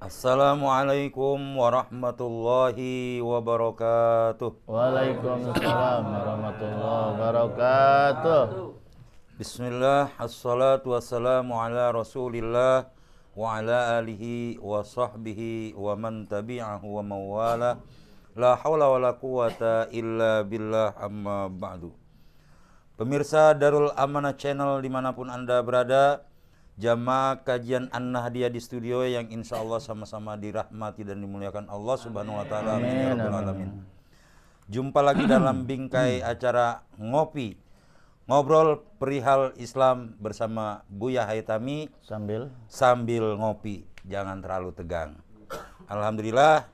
Assalamualaikum warahmatullahi wabarakatuh. Waalaikumsalam warahmatullahi wabarakatuh. Bismillah, assalatu wassalamu ala rasulillah wa ala alihi wa sahbihi wa man tabi'ahu wa mawala. La hawla wa la quwata illa billah, amma ba'du. Pemirsa Darul Amanah Channel dimanapun Anda berada, jamaah kajian An-Nahdiyah di studio yang insya Allah sama-sama dirahmati dan dimuliakan Allah Subhanahu wa Ta'ala. Amin ya Rabbal Alamin. Jumpa lagi dalam bingkai acara Ngopi, ngobrol perihal Islam bersama Buya Haitami sambil ngopi, jangan terlalu tegang. Alhamdulillah,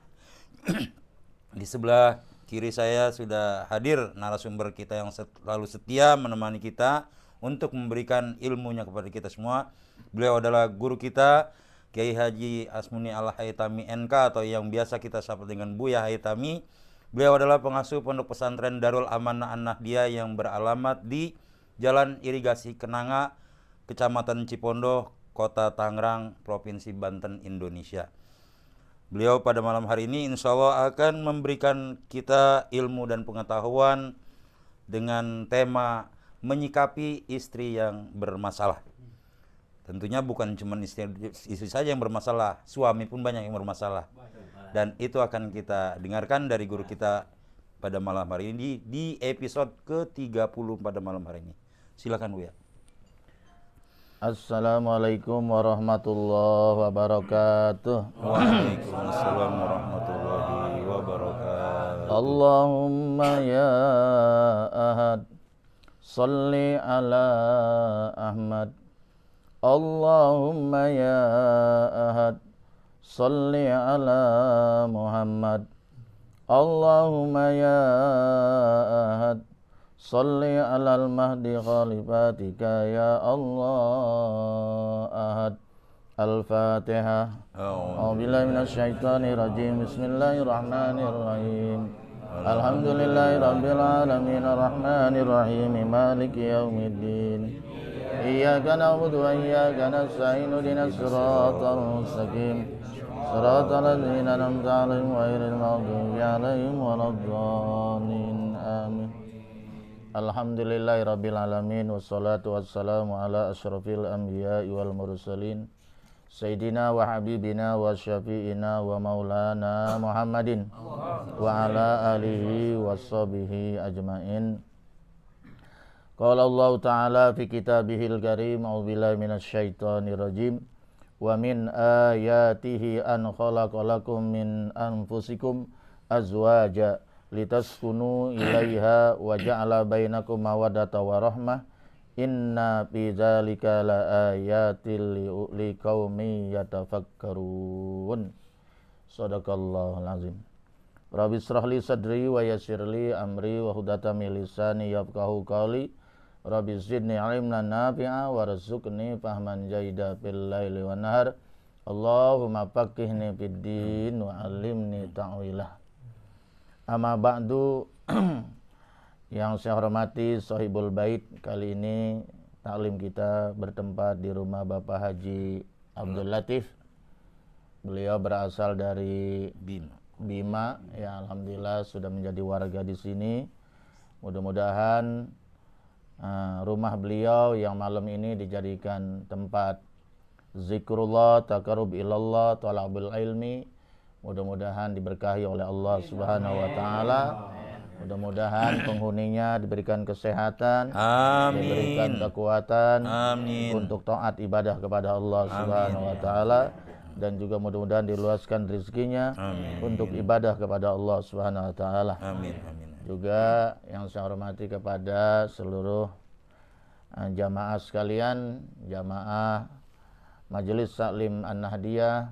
di sebelah kiri saya sudah hadir narasumber kita yang selalu setia menemani kita untuk memberikan ilmunya kepada kita semua. Beliau adalah guru kita, Kiai Haji Asmuni Al-Haitami NK, atau yang biasa kita sapa dengan Buya Haitami. Beliau adalah pengasuh Pondok Pesantren Darul Amanah An-Nahdiyah yang beralamat di Jalan Irigasi Kenanga, Kecamatan Cipondoh, Kota Tangerang, Provinsi Banten, Indonesia. Beliau pada malam hari ini insya Allah akan memberikan kita ilmu dan pengetahuan dengan tema menyikapi istri yang bermasalah. Tentunya bukan cuma istri saja yang bermasalah, suami pun banyak yang bermasalah. Dan itu akan kita dengarkan dari guru kita pada malam hari ini di episode ke-30 pada malam hari ini. Silakan Bu ya. Assalamualaikum warahmatullahi wabarakatuh. Waalaikumsalam warahmatullahi wabarakatuh. Allahumma ya ahad, salli ala Ahmad. Allahumma ya ahad, salli ala Muhammad. Allahumma ya ahad, salli alal mahdi khalifatika ya Allah ahad. Al-Fatihah. A'udzubillahi minasyaitonir rajim. Bismillahirrahmanirrahim. Alhamdulillahi rabbil alamin arrahmanir rahim maliki yaumiddin. Iyyaka na'budu wa iyyaka nasta'in ihdinas siratal mustaqim. Siratal ladzina an'amta 'alaihim ghairil maghdubi 'alaihim waladdallin. Amin. Alhamdulillahirabbil alamin wassalatu wassalamu ala asyrafil anbiya'i wal mursalin sayyidina wa habibina wa syafi'ina wa maulana Muhammadin wa ala alihi washabihi ajmain. Qala Allah ta'ala fi kitabihil karim, a'udzubillahi minasyaitonir rajim. Wa min ayatihi an khalaqalakum min anfusikum azwaja litaskunu ilaiha wa ja'ala bainakum mawaddatan wa rahmah. Inna fi dzalika laayatil liqaumin yatafakkarun. Shadaqallahul azim. Rabbi shrah li sadri wa yassir li amri wa hudatan min lisani yafqahu qawli. Rabbi zidni ilman nafi'a warzuqni fahman jaida fil laili wan nahar. Allahumma faqihni fid din wa 'allimni ta'wilah. Amma ba'du. Yang saya hormati Sohibul Bait, kali ini taklim kita bertempat di rumah Bapak Haji Abdul Latif. Beliau berasal dari Bima, ya alhamdulillah sudah menjadi warga di sini. Mudah-mudahan rumah beliau yang malam ini dijadikan tempat zikrullah, takarub ilallah, talabul ilmi. Mudah-mudahan diberkahi oleh Allah Subhanahu wa taala. Mudah-mudahan penghuninya diberikan kesehatan, diberikan kekuatan untuk taat ibadah kepada Allah Subhanahu wa taala, dan juga mudah-mudahan diluaskan rezekinya untuk ibadah kepada Allah Subhanahu wa taala. Juga yang saya hormati kepada seluruh jamaah sekalian, jamaah Majelis Taklim An-Nahdiyah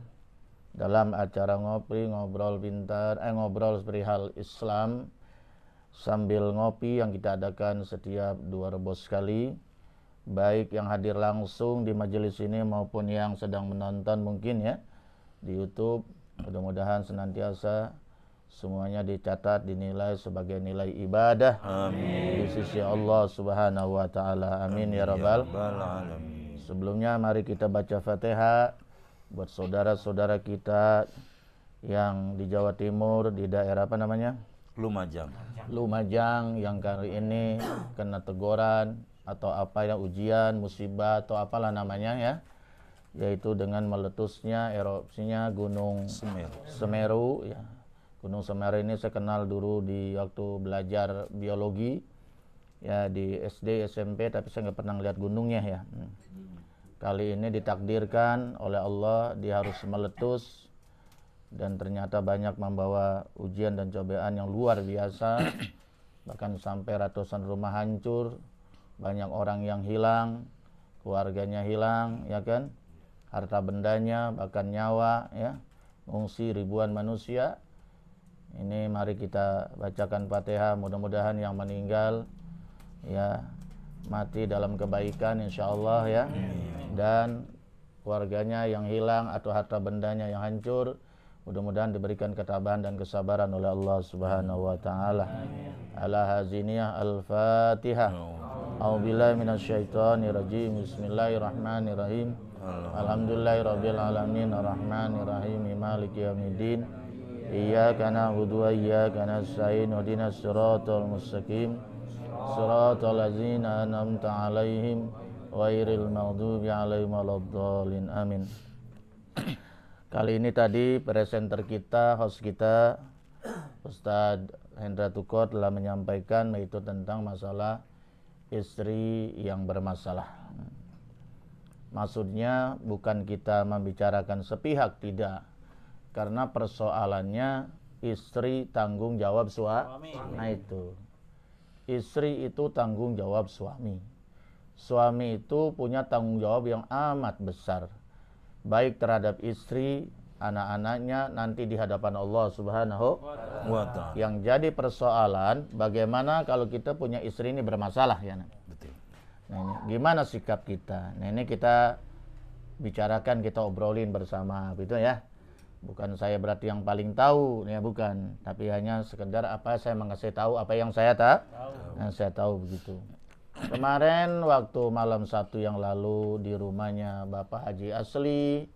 dalam acara ngopi, ngobrol pintar, ngobrol perihal Islam sambil ngopi yang kita adakan setiap 2 rebos sekali, baik yang hadir langsung di majelis ini maupun yang sedang menonton mungkin ya di YouTube. Mudah-mudahan senantiasa semuanya dicatat, dinilai sebagai nilai ibadah di sisi Allah Subhanahu wa taala. Amin ya rabbal alamin. Sebelumnya mari kita baca Fatihah buat saudara-saudara kita yang di Jawa Timur, di daerah apa namanya? Lumajang yang kali ini kena teguran atau apa ya, ujian, musibah atau apalah namanya ya, yaitu dengan meletusnya erupsinya Gunung Semeru ya. Gunung Semeru ini saya kenal dulu di waktu belajar biologi ya di SD, SMP, tapi saya nggak pernah lihat gunungnya ya. Kali ini ditakdirkan oleh Allah dia harus meletus dan ternyata banyak membawa ujian dan cobaan yang luar biasa, bahkan sampai ratusan rumah hancur, banyak orang yang hilang, keluarganya hilang ya kan, harta bendanya bahkan nyawa ya, mengungsi ribuan manusia. Ini mari kita bacakan Fatihah, mudah-mudahan yang meninggal ya mati dalam kebaikan insyaallah ya, dan keluarganya yang hilang atau harta bendanya yang hancur mudah-mudahan diberikan ketabahan dan kesabaran oleh Allah Subhanahu wa taala. Ala haziniyah al-Fatihah. A'udzubillahi minasyaitonir rajim. Bismillahirrahmanirrahim. Alhamdulillahirabbil alamin arrahmanir rahim maliki yaumiddin. Iyyaka na'budu wa iyyaka nasta'in. Ihdinas siratal mustaqim. Siratal ladzina an'amta 'alaihim ghairil maghdubi 'alaihim waladdallin. Amin. Kali ini tadi presenter kita, host kita Ustadz Hendra Tukor telah menyampaikan yaitu tentang masalah istri yang bermasalah. Maksudnya bukan kita membicarakan sepihak, tidak. Karena persoalannya istri tanggung jawab suami. Nah itu. Istri itu tanggung jawab suami. Suami itu punya tanggung jawab yang amat besar. Baik terhadap istri, anak-anaknya nanti di hadapan Allah Subhanahu wa ta'ala. Yang jadi persoalan bagaimana kalau kita punya istri ini bermasalah ya. Betul. Nah, ini gimana sikap kita? Nah, ini kita bicarakan, kita obrolin bersama gitu ya. Bukan saya berarti yang paling tahu ya, bukan, tapi hanya sekedar apa saya mengasih tahu apa yang saya tahu. Nah, saya tahu begitu. Kemarin waktu malam Sabtu yang lalu di rumahnya Bapak Haji Asli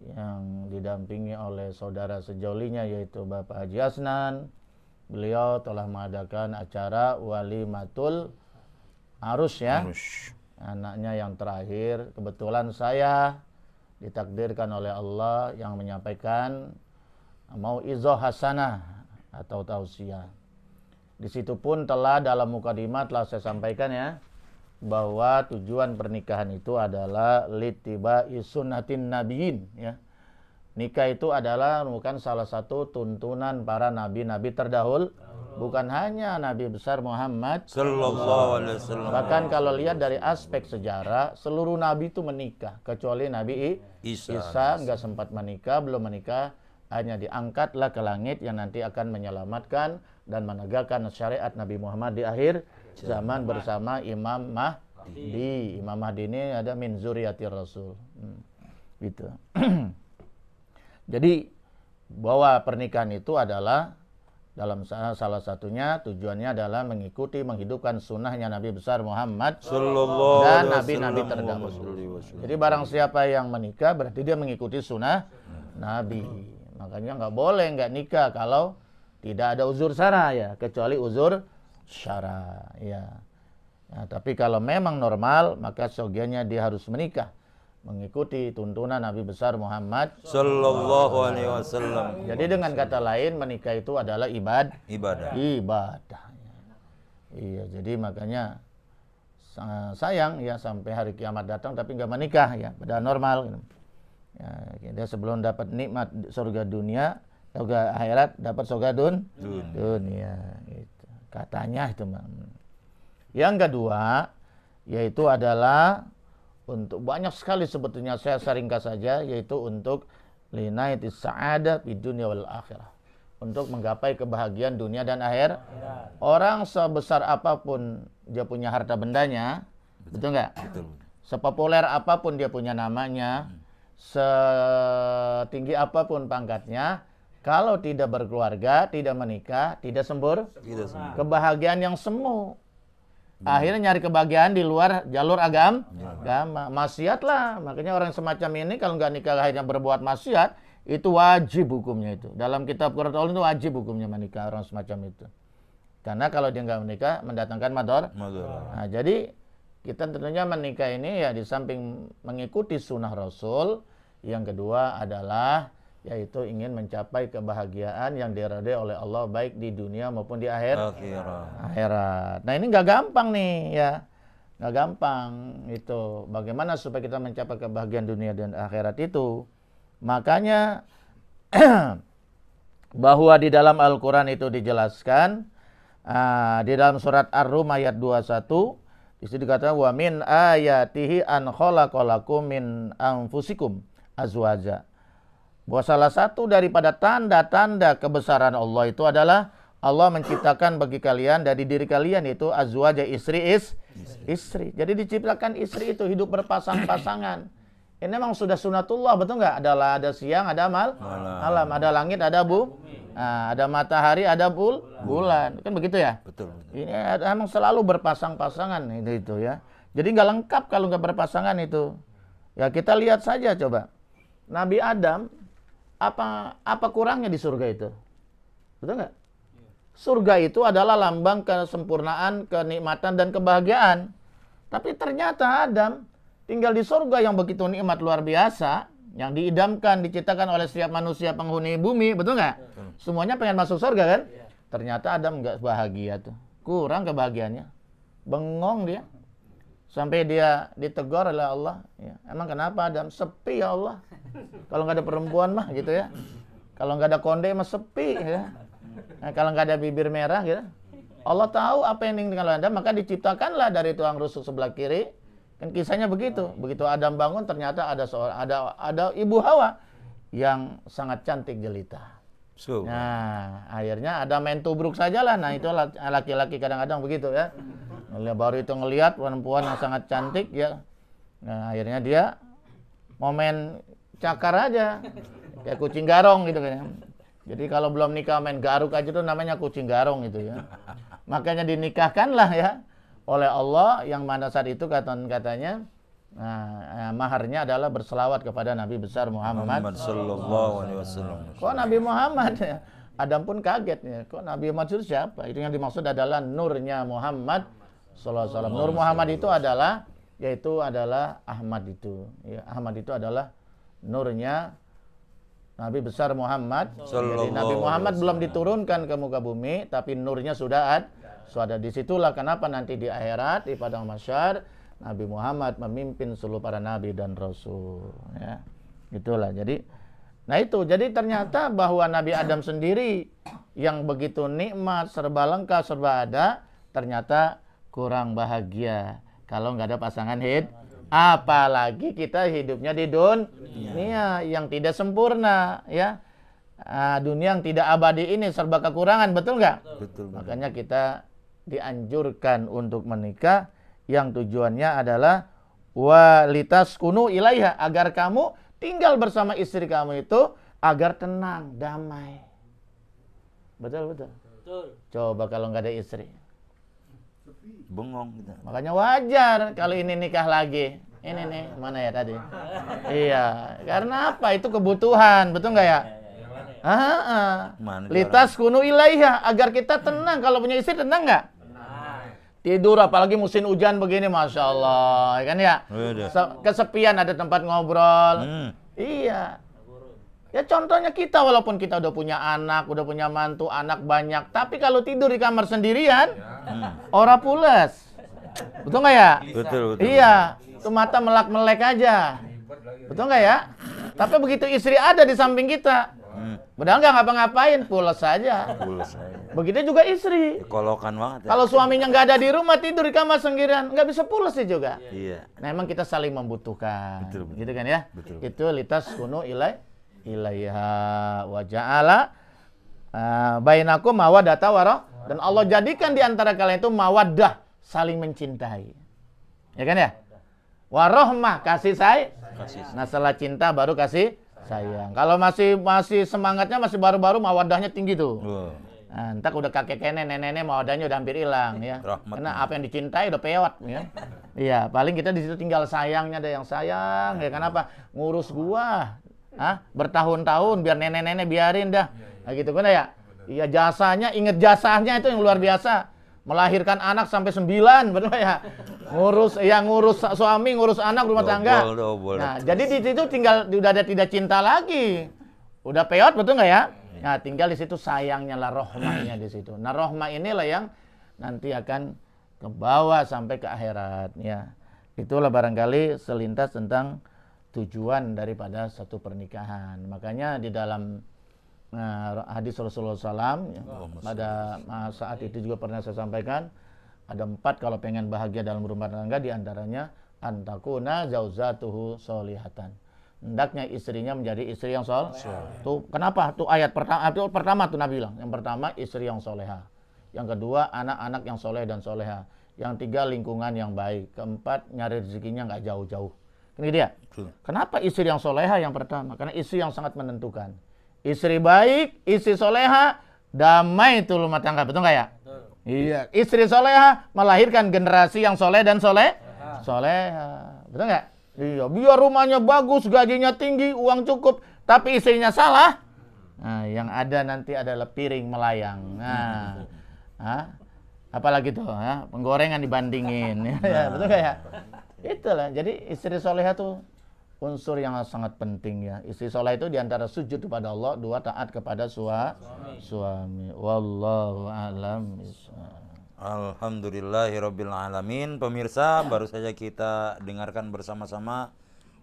yang didampingi oleh saudara sejolinya yaitu Bapak Haji Asnan, beliau telah mengadakan acara walimatul arus ya. Anaknya yang terakhir, kebetulan saya ditakdirkan oleh Allah yang menyampaikan mau'izah hasanah atau tausiah. Di situ pun telah dalam mukadimah telah saya sampaikan ya, bahwa tujuan pernikahan itu adalah littiba'i sunnatin nabiyyin ya. Nikah itu adalah bukan salah satu tuntunan para nabi-nabi terdahulu, bukan hanya Nabi besar Muhammad sallallahu alaihi wasallam. Bahkan kalau lihat dari aspek sejarah, seluruh nabi itu menikah kecuali Nabi Isa enggak sempat menikah, belum menikah, hanya diangkatlah ke langit yang nanti akan menyelamatkan dan menegakkan syariat Nabi Muhammad di akhir zaman bersama Imam Mahdi. Imam Mahdi ini ada min zuriyatir Rasul. Gitu. Jadi bahwa pernikahan itu adalah dalam salah satunya tujuannya adalah mengikuti menghidupkan sunnahnya Nabi besar Muhammad dan nabi-nabi terdahulu. Jadi barang siapa yang menikah berarti dia mengikuti sunnah Nabi. Makanya nggak boleh nggak nikah kalau tidak ada uzur syara ya, kecuali uzur syara ya. Nah, tapi kalau memang normal maka seyogianya dia harus menikah mengikuti tuntunan Nabi besar Muhammad sallallahu alaihi wasallam. Jadi dengan kata lain menikah itu adalah ibadah. Iya, jadi makanya sayang ya sampai hari kiamat datang tapi nggak menikah ya, padahal normal. Ya, dia sebelum dapat nikmat surga dunia, surga akhirat dapat surga dunia gitu. Katanya itu. Yang kedua yaitu adalah untuk banyak sekali sebetulnya saya ringkas saja, yaitu untuk linaitis sa'adah di dunia wal akhirah, untuk menggapai kebahagiaan dunia dan akhir. Orang sebesar apapun dia punya harta bendanya, betul nggak? Sepopuler apapun dia punya namanya, setinggi apapun pangkatnya, kalau tidak berkeluarga, tidak menikah, tidak sembur, kebahagiaan yang semu. Akhirnya nyari kebahagiaan di luar jalur agama. Maksiat lah. Makanya orang semacam ini kalau nggak nikah akhirnya berbuat maksiat, itu wajib hukumnya itu. Dalam kitab Quran itu wajib hukumnya menikah orang semacam itu. Karena kalau dia nggak menikah mendatangkan mador. Nah, jadi kita tentunya menikah ini ya di samping mengikuti sunnah Rasul, yang kedua adalah yaitu ingin mencapai kebahagiaan yang diridhai oleh Allah baik di dunia maupun di akhirat. Nah ini nggak gampang nih ya, nggak gampang itu. Bagaimana supaya kita mencapai kebahagiaan dunia dan akhirat itu? Makanya bahwa di dalam Al-Quran itu dijelaskan di dalam surat Ar-Rum ayat 21 di situ dikatakan wa min ayatihi an khalaqalakum min anfusikum azwaja. Bahwa salah satu daripada tanda-tanda kebesaran Allah itu adalah Allah menciptakan bagi kalian dari diri kalian itu azwaja istri. Jadi diciptakan istri itu hidup berpasang-pasangan. Ini memang sudah sunatullah, betul nggak? Ada siang, ada malam, ada langit, ada ada matahari, ada bulan, kan begitu ya? Betul. Ini memang selalu berpasang-pasangan itu ya. Jadi nggak lengkap kalau nggak berpasangan itu. Ya kita lihat saja coba. Nabi Adam apa kurangnya di surga itu? Betul nggak? Surga itu adalah lambang kesempurnaan, kenikmatan dan kebahagiaan. Tapi ternyata Adam tinggal di surga yang begitu nikmat luar biasa, yang diidamkan, diciptakan oleh setiap manusia penghuni bumi, betul nggak? Semuanya pengen masuk surga kan? Ternyata Adam nggak bahagia tuh, kurang kebahagiaannya, bengong dia, sampai dia ditegur oleh Allah. Ya, emang kenapa Adam? Sepi ya Allah. Kalau nggak ada perempuan mah gitu ya. Kalau nggak ada konde mah sepi ya. Nah, kalau nggak ada bibir merah gitu. Allah tahu apa yang diinginkan oleh Adam, maka diciptakanlah dari tulang rusuk sebelah kiri. Kan kisahnya begitu. Begitu Adam bangun ternyata ada ibu Hawa yang sangat cantik jelita. Nah, akhirnya ada main tubruk sajalah. Nah, itu laki-laki kadang-kadang begitu ya. Baru itu ngelihat perempuan yang sangat cantik ya. Nah, akhirnya dia mau main cakar aja. Kayak kucing garong gitu kan. Jadi kalau belum nikah main garuk aja tuh namanya kucing garong gitu ya. Makanya dinikahkanlah ya oleh Allah yang mana saat itu katanya maharnya adalah berselawat kepada Nabi besar Muhammad sallallahu alaihi wasallam. Kok Nabi Muhammad ya? Adam pun kaget ya. Kok Nabi Muhammad itu siapa? Itu yang dimaksud adalah nurnya Muhammad sallallahu alaihi wasallam. Nur Muhammad itu adalah Ahmad itu. Ya, Ahmad itu adalah nurnya Nabi besar Muhammad. Jadi Nabi Muhammad belum diturunkan ke muka bumi, tapi nurnya sudah ada. Disitulah kenapa nanti di akhirat di padang mahsyar Nabi Muhammad memimpin seluruh para nabi dan rasul. Ya, itulah. Jadi ternyata bahwa Nabi Adam sendiri yang begitu nikmat, serba lengkap, serba ada, ternyata kurang bahagia kalau nggak ada pasangan apalagi kita hidupnya di dunia yang tidak sempurna ya. Dunia yang tidak abadi ini serba kekurangan, betul nggak? Betul. Makanya kita dianjurkan untuk menikah yang tujuannya adalah walitaskunu ilaiha, agar kamu tinggal bersama istri kamu itu agar tenang, damai. Betul. Coba kalau nggak ada istri, bengong gitu. Makanya wajar kalau ini nikah lagi. Ini nih, mana ya tadi? Iya, karena apa? Itu kebutuhan, betul nggak ya? Litas kunu ilaiha, agar kita tenang. Kalau punya istri tenang nggak? Tidur, apalagi musim hujan begini, masya Allah, kan ya? Kesepian, ada tempat ngobrol. Iya. Ya contohnya kita, walaupun kita udah punya anak, udah punya mantu, anak banyak, tapi kalau tidur di kamar sendirian, ora pules. Betul nggak ya? Betul. Iya, itu mata melek-melek aja. Betul nggak ya? Tapi begitu istri ada di samping kita, padahal nggak ngapa-ngapain, pules saja. Begitu juga istri. Kolokan banget. Ya. Kalau suaminya nggak ada di rumah, tidur di kamar sendirian, nggak bisa pules sih juga. Iya. Nah, emang kita saling membutuhkan. Betul. Gitu kan ya? Betul. Itu litas kunu ilaiha wa ja'ala bainakum mawaddata wa dan Allah jadikan di antara kalian itu mawaddah, saling mencintai. Ya kan ya? Warahmah, kasih sayang. Nah, setelah cinta baru kasih sayang. Kalau masih semangatnya masih baru-baru, mawaddahnya tinggi tuh. Nah, entar udah kakek nenek mau adanya udah hampir hilang ya. Rahmat. Karena apa yang dicintai udah pewat ya. Iya, paling kita di situ tinggal sayangnya, ada yang sayang ya. Kenapa? Ngurus gua. Bertahun-tahun biar nenek-nenek biarin dah. Nah, gitu kan ya. Iya, jasanya, inget jasanya itu yang luar biasa. Melahirkan anak sampai 9, betul ya. Ngurus suami, ngurus anak, rumah tangga. Double. Nah, jadi di situ tinggal udah ada tidak cinta lagi. Udah peot, betul nggak ya? Nah, tinggal di situ sayangnya lah, rohmahnya di situ. Nah, rohmah inilah yang nanti akan ke bawah sampai ke akhirat ya. Itulah barangkali selintas tentang tujuan daripada satu pernikahan. Makanya di dalam hadis Rasulullah SAW ya, pada saat itu juga pernah saya sampaikan, ada 4 kalau pengen bahagia dalam rumah tangga, diantaranya antakuna zauzatuhu solihatan. Hendaknya istrinya menjadi istri yang tuh kenapa? Tuh ayat pertama tuh Nabi bilang. Yang pertama istri yang soleha. Yang kedua anak-anak yang soleh dan soleha. Yang 3 lingkungan yang baik. Keempat nyari rezekinya nggak jauh-jauh. Ini dia. Kenapa istri yang soleha yang pertama? Karena istri yang sangat menentukan. Istri baik, istri soleha, damai itu rumah tangga, betul nggak ya? Betul. Iya. Istri soleha melahirkan generasi yang soleh dan soleha, betul nggak? Iya, biar rumahnya bagus, gajinya tinggi, uang cukup, tapi istrinya salah. Nah, yang ada nanti adalah piring melayang. Nah, apalagi tuh, penggorengan dibandingin, ya, betul nggak ya? Itulah. Jadi istri soleha tuh unsur yang sangat penting ya. Istri soleh itu diantara sujud kepada Allah, 2 taat kepada suami. Wallahu a'lam bishawab. Alhamdulillahirabbil alamin. Pemirsa, baru saja kita dengarkan bersama-sama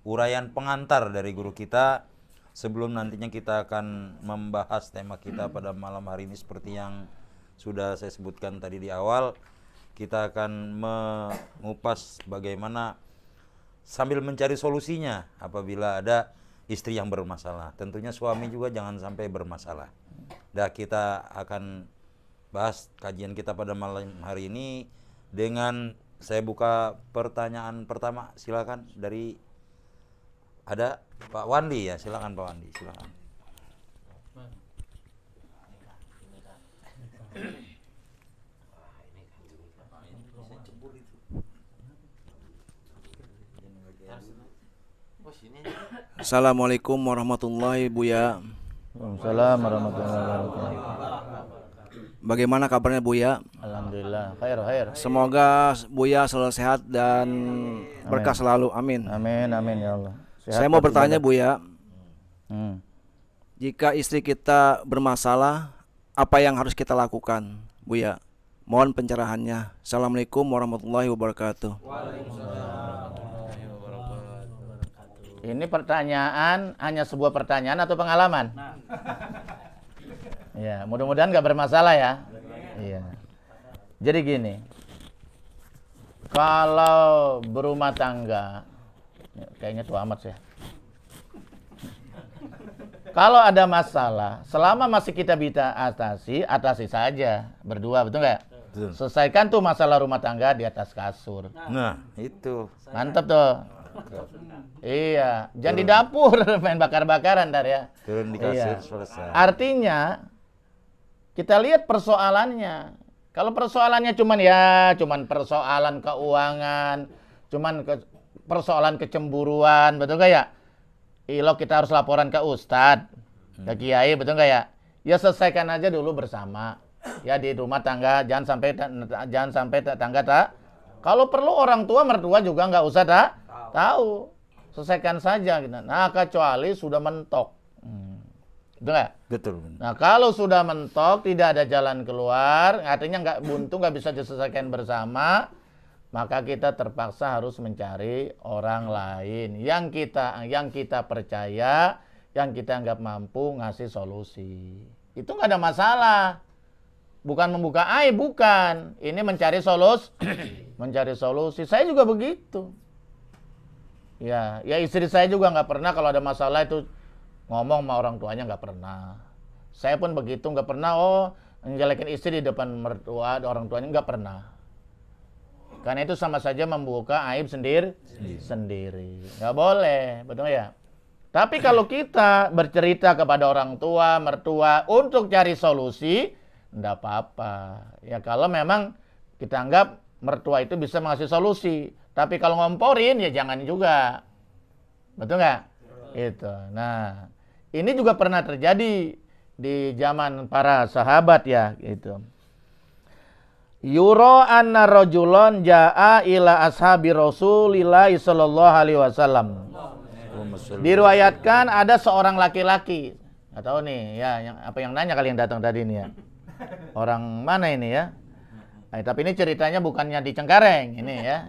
uraian pengantar dari guru kita sebelum nantinya kita akan membahas tema kita pada malam hari ini. Seperti yang sudah saya sebutkan tadi di awal, kita akan mengupas bagaimana sambil mencari solusinya apabila ada istri yang bermasalah. Tentunya suami juga jangan sampai bermasalah. Kita akan bahas kajian kita pada malam hari ini dengan saya buka pertanyaan pertama. Silakan dari ada Pak Wandi ya. Silakan Pak Wandi, silakan. Assalamualaikum warahmatullahi Buya. Waalaikumsalam warahmatullahi wabarakatuh. Bagaimana kabarnya Buya? Alhamdulillah, khair. Semoga Buya selalu sehat dan berkah selalu. Amin. Amin ya Allah. Saya mau bertanya Buya, jika istri kita bermasalah, apa yang harus kita lakukan Buya? Mohon pencerahannya. Assalamualaikum warahmatullahi wabarakatuh. Ini pertanyaan hanya sebuah pertanyaan atau pengalaman? Ya, mudah-mudahan nggak bermasalah ya. Iya. Jadi gini, kalau berumah tangga, kayaknya tua amat ya. Kalau ada masalah, selama masih kita bisa atasi saja berdua, betul nggak? Selesaikan tuh masalah rumah tangga di atas kasur. Nah, itu. Mantap tuh. Iya, jangan di dapur main bakar-bakaran ntar ya. Turun di kasur selesai. Artinya kita lihat persoalannya. Kalau persoalannya cuman persoalan keuangan, persoalan kecemburuan, betul nggak ya? Kita harus laporan ke ustadz, ke kiai, betul nggak ya? Ya selesaikan aja dulu bersama. Ya di rumah tangga, jangan sampai tetangga tak. Kalau perlu orang tua mertua juga nggak usah tahu, selesaikan saja. Nah, kecuali sudah mentok, betul nggak? Betul. Nah, kalau sudah mentok, tidak ada jalan keluar, artinya nggak buntu, nggak bisa diselesaikan bersama, maka kita terpaksa harus mencari orang lain yang kita percaya, yang kita anggap mampu ngasih solusi. Itu nggak ada masalah. Bukan membuka aib, bukan. Ini mencari solusi. Saya juga begitu. Ya istri saya juga nggak pernah kalau ada masalah itu ngomong sama orang tuanya, nggak pernah. Saya pun begitu, nggak pernah menjelekin istri di depan mertua orang tuanya, nggak pernah. Karena itu sama saja membuka aib sendiri. Nggak boleh, betul ya. Tapi kalau kita bercerita kepada orang tua, mertua untuk cari solusi, enggak apa-apa. Ya kalau memang kita anggap mertua itu bisa mengasih solusi. Tapi kalau ngomporin ya jangan juga. Betul nggak? Itu. Nah, ini juga pernah terjadi di zaman para sahabat ya, gitu. Yuro anna rajulun jaa ila ashabi Rasulillah sallallahu alaihi wasallam. Diriwayatkan ada seorang laki-laki. Nggak tahu nih ya, yang nanya kali yang datang tadi ini ya. Orang mana ini ya? Nah, tapi ini ceritanya bukannya di Cengkareng ini ya.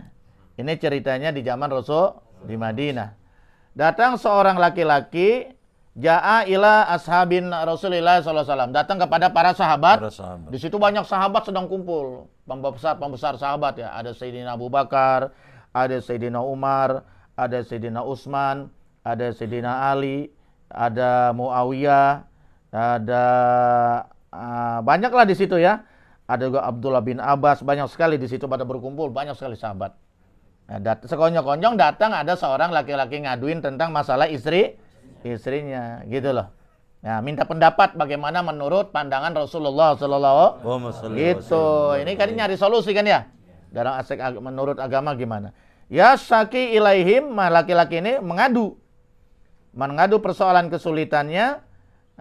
Ini ceritanya di zaman Rasul di Madinah. Datang seorang laki-laki jaa ila ashabin Rasulillah sallallahu alaihi wasallam. Datang kepada para sahabat. Di situ banyak sahabat sedang kumpul. Pembesar sahabat ya. Ada Sayyidina Abu Bakar, ada Sayyidina Umar, ada Sayyidina Utsman, ada Sayyidina Ali, ada Muawiyah, ada banyaklah di situ ya. Ada juga Abdullah bin Abbas, banyak sekali di situ pada berkumpul, banyak sekali sahabat. Nah, sekonyong-konyong datang ada seorang laki-laki ngaduin tentang masalah istrinya, gitu loh. Nah, minta pendapat bagaimana menurut pandangan Rasulullah Sallallahu gitu. Ini kan nyari solusi kan ya. Dalam aspek menurut agama gimana? Ya syaki ilaihim, laki-laki ini mengadu persoalan kesulitannya,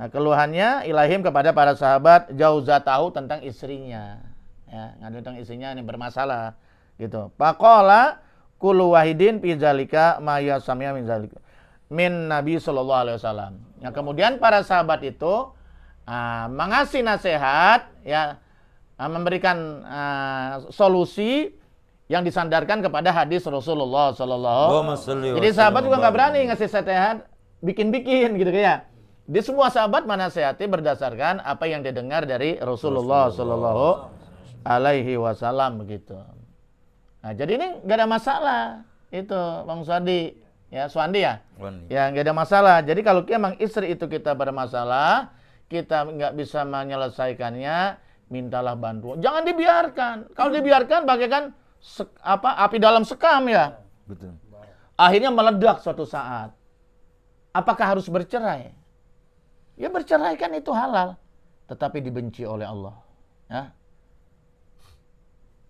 keluhannya ilaihim kepada para sahabat jauzatahu tentang istrinya. Ya, ngadu tentang istrinya ini bermasalah gitu. Faqala kullu wahidin fi zalika ma yasami'a min zalika min Nabi sallallahu alaihi wasallam. Nah, kemudian para sahabat itu mengasih nasihat ya, memberikan solusi yang disandarkan kepada hadis Rasulullah sallallahu alaihi wasallam. Jadi sahabat juga nggak berani ngasih nasihat bikin-bikin gitu ya. Di semua sahabat menasihati berdasarkan apa yang didengar dari Rasulullah sallallahu alaihi wasallam begitu. Nah, jadi ini nggak ada masalah itu Bang Suandi ya, Suandi ya. Ya nggak ada masalah. Jadi kalau memang istri itu kita bermasalah, kita nggak bisa menyelesaikannya, mintalah bantuan. Jangan dibiarkan. Kalau dibiarkan bagaikan api dalam sekam ya. Betul. Akhirnya meledak suatu saat. Apakah harus bercerai? Ya bercerai kan itu halal, tetapi dibenci oleh Allah. Ya.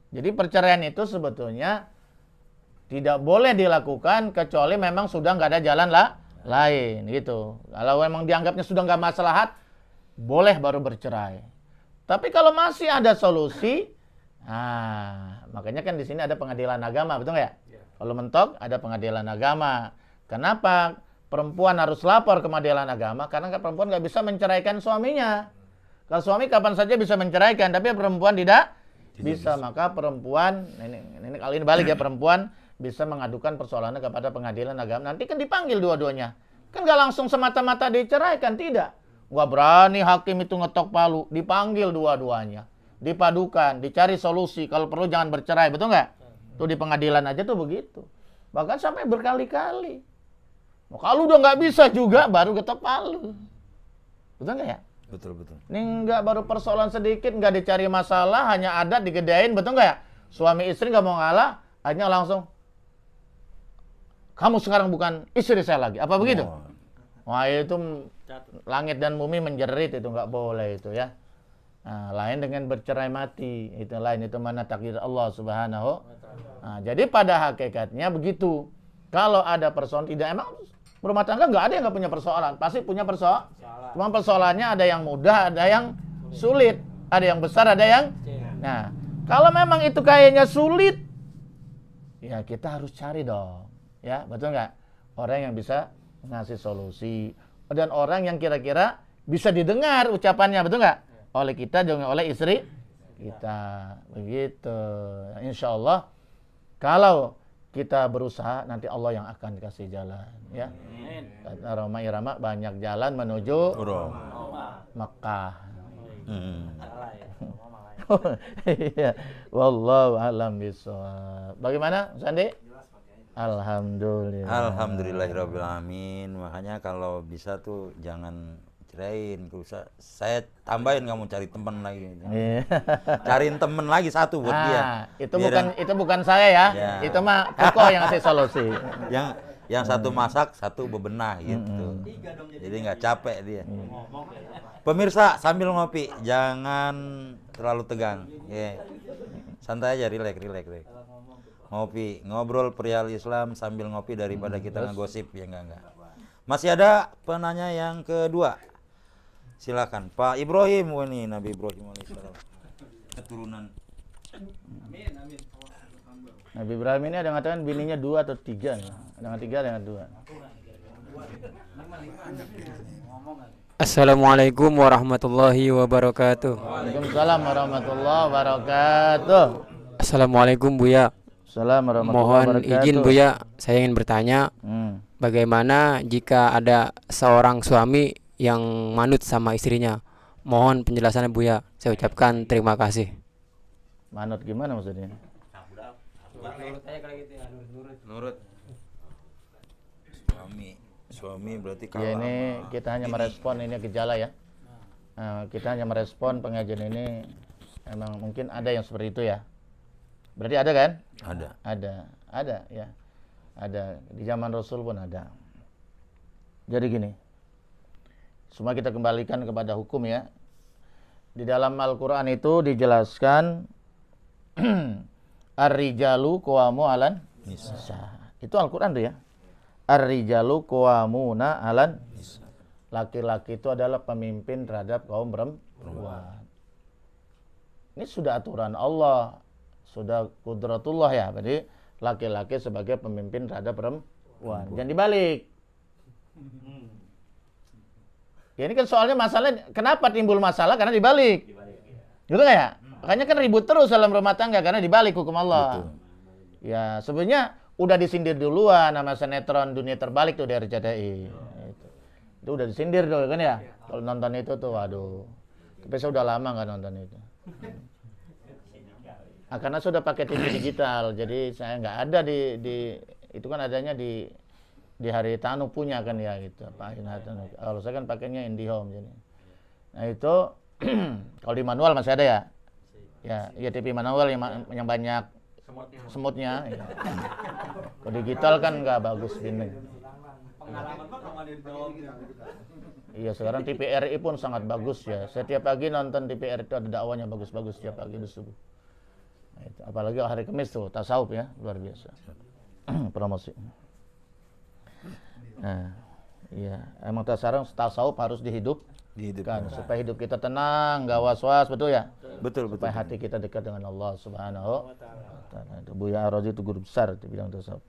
Jadi perceraian itu sebetulnya tidak boleh dilakukan kecuali memang sudah nggak ada jalan lain gitu. Kalau memang dianggapnya sudah nggak maslahat, boleh baru bercerai. Tapi kalau masih ada solusi, makanya kan di sini ada pengadilan agama, betul nggak ya? Kalau mentok ada pengadilan agama. Kenapa perempuan harus lapor ke pengadilan agama? Karena perempuan nggak bisa menceraikan suaminya. Kalau suami kapan saja bisa menceraikan, tapi perempuan tidak bisa. Maka perempuan, ini kali ini balik ya, perempuan bisa mengadukan persoalannya kepada pengadilan agama. Nanti kan dipanggil dua-duanya. Kan nggak langsung semata-mata diceraikan, tidak. Nggak berani hakim itu ngetok palu, dipanggil dua-duanya. Dipadukan, dicari solusi. Kalau perlu jangan bercerai, betul nggak? Tuh di pengadilan aja tuh begitu. Bahkan sampai berkali-kali. Kalau udah nggak bisa juga, baru ketok palu. Betul nggak ya? Betul. Ini nggak baru persoalan sedikit, nggak dicari masalah, hanya adat digedein, betul nggak ya? Suami istri nggak mau ngalah, hanya langsung, kamu sekarang bukan istri saya lagi. Apa begitu? Wah itu langit dan bumi menjerit, itu nggak boleh itu ya. Nah, lain dengan bercerai mati, itu lain, itu mana takdir Allah Subhanahu. Nah, jadi pada hakikatnya begitu. Kalau ada persoalan, tidak emang rumah tangga nggak ada yang nggak punya persoalan, pasti punya persoalan. Cuma persoalannya ada yang mudah, ada yang sulit, ada yang besar, ada yang. Nah, kalau memang itu kayaknya sulit, ya kita harus cari dong, ya betul nggak? Orang yang bisa ngasih solusi dan orang yang kira-kira bisa didengar ucapannya, betul nggak? Oleh kita dan oleh istri kita, begitu. Insya Allah kalau kita berusaha, nanti Allah yang akan kasih jalan, ya. Kata Roma Irama, banyak jalan menuju Mekah. Wallahu a'lam bishawab. Bagaimana, Sandi? Alhamdulillah. Alhamdulillahirabbil alamin. Makanya kalau bisa tuh jangan cerain, saya tambahin, kamu cari teman lagi. Cariin teman lagi satu buat dia. Itu bukan saya ya. Itu mah Koko yang ngasih solusi. Yang satu masak, satu bebenah gitu. Jadi nggak capek dia. Pemirsa sambil ngopi, jangan terlalu tegang. Ya. Santai aja, rileks. Ngopi, ngobrol perihal Islam sambil ngopi daripada kita ngegosip ya enggak. Masih ada penanya yang kedua. Silakan Pak Ibrahim, ini Nabi Ibrahim alaihissalam. Keturunan. Nabi Ibrahim ini ada yang mengatakan bininya 2 atau 3 nih. Ada yang 3, ada yang 2. Assalamualaikum warahmatullahi wabarakatuh. Waalaikumsalam warahmatullahi wabarakatuh. Assalamualaikum Buya. Assalamualaikum warahmatullahi Mohon wabarakatuh. izin Buya, saya ingin bertanya, bagaimana jika ada seorang suami yang manut sama istrinya? Mohon penjelasannya Buya. Saya ucapkan terima kasih. Manut gimana maksudnya? Nurut. Suami berarti Ya kalau ini kita hanya merespon ini gejala ya. Kita hanya merespon pengajian ini. Emang mungkin ada yang seperti itu ya. Berarti ada kan? Ada ya. Ada di zaman Rasul pun ada. Jadi gini. Semua kita kembalikan kepada hukum ya. Di dalam Al-Qur'an itu dijelaskan ar-rijalu qawamu 'alan nisa. Itu Al-Qur'an tuh ya. Ar-rijalu qawamuna 'alan nisa. Laki-laki itu adalah pemimpin terhadap kaum perempuan. Ini sudah aturan Allah, sudah qudratullah ya. Berarti laki-laki sebagai pemimpin terhadap perempuan. Jangan dibalik. Ya ini kan soalnya masalah, kenapa timbul masalah? Karena dibalik. Gitu nggak ya? Makanya kan ribut terus dalam rumah tangga karena dibalik hukum Allah. Betul. Ya sebenarnya udah disindir duluan sama sinetron Dunia Terbalik tuh dari RCTI. Itu udah disindir tuh kan ya. Kalau nonton itu tuh waduh. Tapi saya udah lama nggak nonton itu. Karena sudah pakai TV digital, jadi saya nggak ada di itu kan adanya di Hari Tanu punya kan ya gitu. Pak Tanu. Kalau saya kan pakainya IndiHome jadi. Nah itu kalau di manual masih ada ya. Ya TV manual yang banyak semutnya. Ya. Kalau digital kan nggak bagus gini. Iya sekarang TVRI pun sangat bagus ya. Setiap pagi nonton TVRI itu ada dakwanya bagus-bagus setiap pagi di subuh. Nah, itu. Apalagi hari Kamis tuh tasawuf ya luar biasa. Promosi. Nah, iya emang tasawuf harus dihidupkan supaya hidup kita tenang, nggak was-was, betul ya? Betul. Supaya hati kita dekat dengan Allah Subhanahu wa taala. Itu Buya Ar-Razi itu guru besar di bidang tasawuf.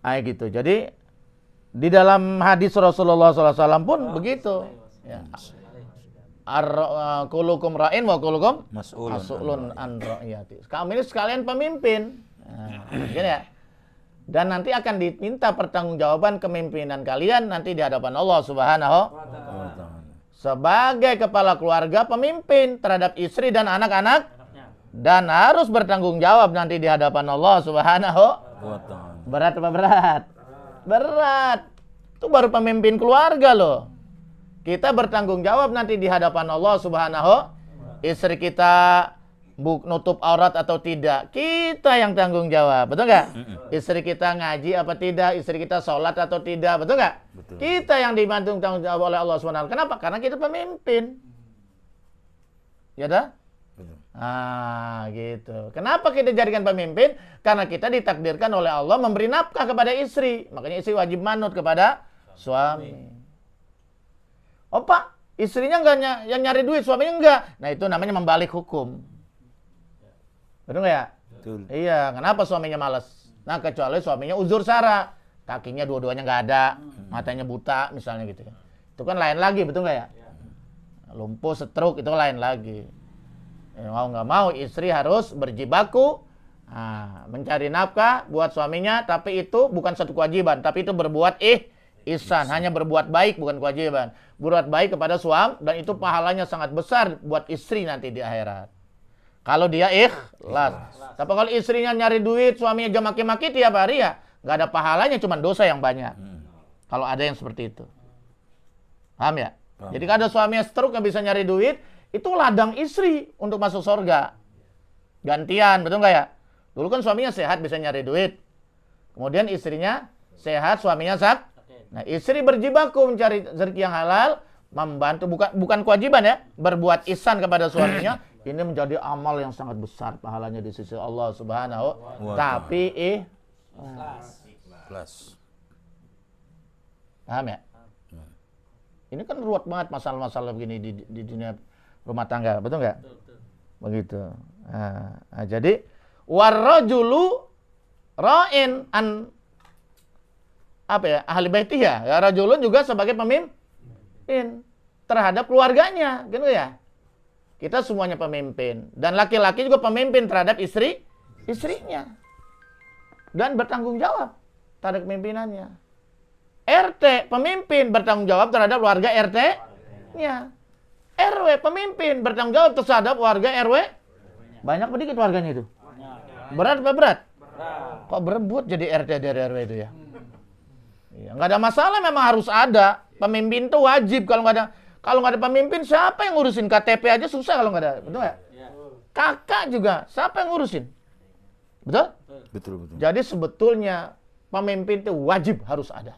Gitu. Jadi di dalam hadis Rasulullah SAW pun begitu. Ya. Kullukum ra'in wa kullukum mas'ulun an ra'iyati. Kamu ini sekalian pemimpin. Nah, gini ya. Dan nanti akan diminta pertanggungjawaban kepemimpinan kalian nanti di hadapan Allah Subhanahu wa taala. Sebagai kepala keluarga, pemimpin terhadap istri dan anak-anak dan harus bertanggung jawab nanti di hadapan Allah Subhanahu wa taala. Berat apa berat? Berat. Itu baru pemimpin keluarga loh. Kita bertanggung jawab nanti di hadapan Allah Subhanahu. Istri kita nutup aurat atau tidak, kita yang tanggung jawab, betul nggak? Istri kita ngaji apa tidak, istri kita sholat atau tidak, betul nggak? Kita yang dibantu tanggung jawab oleh Allah Subhanahu. Kenapa? Karena kita pemimpin. Ya dah? Gitu. Kenapa kita jadikan pemimpin? Karena kita ditakdirkan oleh Allah memberi nafkah kepada istri. Makanya istri wajib manut kepada suami. Oh Pak, istrinya nggak yang nyari duit, suaminya enggak. Nah itu namanya membalik hukum. Betul nggak ya? Betul. Iya, kenapa suaminya malas? Nah, kecuali suaminya uzur sara. Kakinya dua-duanya nggak ada, matanya buta misalnya gitu. Itu kan lain lagi, betul nggak ya? Lumpuh, stroke, itu lain lagi. Mau nggak mau, istri harus berjibaku, mencari nafkah buat suaminya, tapi itu bukan satu kewajiban, tapi itu berbuat ihsan, hanya berbuat baik, bukan kewajiban. Berbuat baik kepada suami, dan itu pahalanya sangat besar buat istri nanti di akhirat. Kalau dia ikhlas. Tapi kalau istrinya nyari duit, suaminya aja maki-maki tiap hari ya, nggak ada pahalanya, cuma dosa yang banyak. Kalau ada yang seperti itu. Paham ya? Paham. Jadi kalau ada suaminya stroke nggak bisa nyari duit, itu ladang istri untuk masuk surga. Gantian, betul nggak ya? Dulu kan suaminya sehat bisa nyari duit. Kemudian istrinya sehat, suaminya Nah, istri berjibaku mencari rezeki yang halal, membantu, bukan kewajiban ya, berbuat ihsan kepada suaminya. Ini menjadi amal yang sangat besar pahalanya di sisi Allah Subhanahu wa ta'ala. Tapi Ikhlas. paham ya? Ini kan ruwet banget masalah-masalah begini di dunia rumah tangga, betul nggak? Begitu. Nah, jadi warrajulu ra'in an ahli baitiyah. Ya, rajulun juga sebagai pemimpin terhadap keluarganya, gitu ya. Kita semuanya pemimpin dan laki-laki juga pemimpin terhadap istrinya. Dan bertanggung jawab terhadap kepemimpinannya. RT pemimpin bertanggung jawab terhadap warga RT-nya. RW pemimpin bertanggung jawab terhadap warga RW. Banyak apa dikit warganya itu? Berat apa berat? Kok berebut jadi RT dari RW itu ya? Ya, nggak ada masalah, memang harus ada. Pemimpin itu wajib. Kalau nggak ada pemimpin, siapa yang ngurusin KTP aja susah kalau nggak ada. Betul nggak? Kakak juga, siapa yang ngurusin? Betul? Betul. Jadi sebetulnya pemimpin itu wajib harus ada.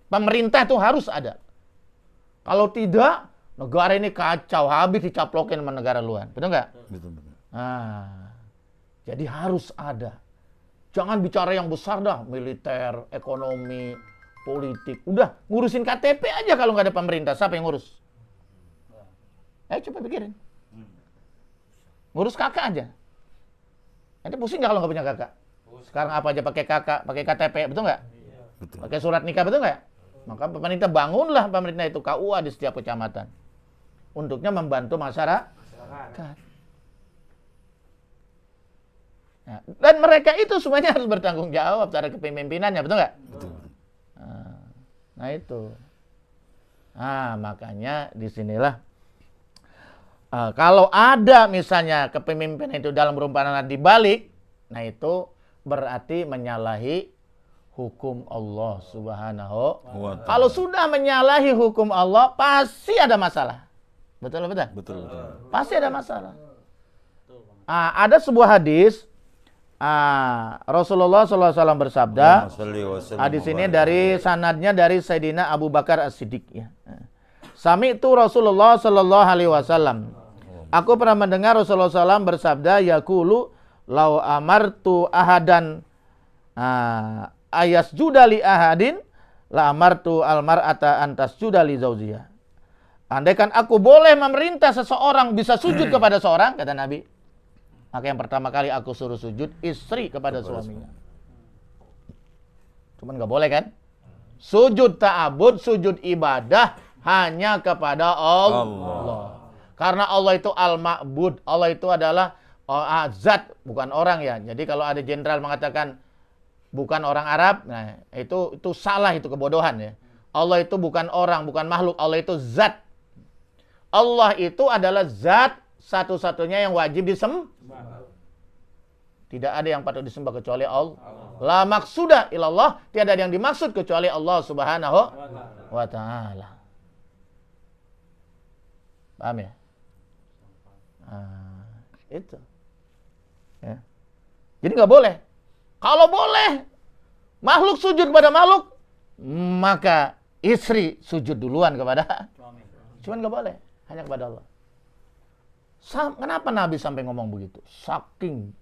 Pemerintah itu harus ada. Kalau tidak, negara ini kacau, habis dicaplokin sama negara luar. Betul nggak? Betul. Nah, jadi harus ada. Jangan bicara yang besar dah, militer, ekonomi, politik. Udah, ngurusin KTP aja kalau nggak ada pemerintah. Siapa yang ngurus? Ayo coba pikirin. Ngurus kakak aja. Nanti pusing nggak kalau nggak punya kakak? Sekarang apa aja pakai kakak, pakai KTP, betul nggak? Betul. Pakai surat nikah, betul nggak? Maka pemerintah bangunlah pemerintah itu KUA di setiap kecamatan. Untuknya membantu masyarakat. Nah, dan mereka itu semuanya harus bertanggung jawab terhadap kepemimpinannya, betul nggak? Betul. Nah itu. Nah makanya disinilah kalau ada misalnya kepemimpinan itu dalam perumpamaan dibalik, nah itu berarti menyalahi hukum Allah Subhanahu wa ta'ala. Kalau sudah menyalahi hukum Allah, pasti ada masalah. Betul? Betul. Pasti ada masalah. Ada sebuah hadis, Rasulullah SAW bersabda, hadis ini dari sanadnya dari Sayyidina Abu Bakar As-Siddiq. Ya. Sami itu Rasulullah SAW. Aku pernah mendengar Rasulullah SAW bersabda, yaqulu lau amartu ahadan ayas judali ahadin la amartu almar'ata antas judali zaujiha. Andaikan aku boleh memerintah seseorang bisa sujud kepada seorang, kata Nabi, maka yang pertama kali aku suruh sujud istri kepada suaminya. Cuman nggak boleh kan? Sujud ta'abud, sujud ibadah hanya kepada Allah. Karena Allah itu al-ma'bud. Allah itu adalah zat, bukan orang ya. Jadi kalau ada jenderal mengatakan bukan orang Arab, nah itu salah, itu kebodohan ya. Allah itu bukan orang, bukan makhluk. Allah itu zat. Allah itu adalah zat satu-satunya yang wajib disembah. Tidak ada yang patut disembah kecuali Allah. La maksuda ilallah, tiada ada yang dimaksud kecuali Allah Subhanahu wa ta'ala. Paham ya? Itu. Ya. Jadi nggak boleh. Kalau boleh makhluk sujud kepada makhluk, maka istri sujud duluan kepada suami. Cuman nggak boleh, hanya kepada Allah. Kenapa Nabi sampai ngomong begitu? Saking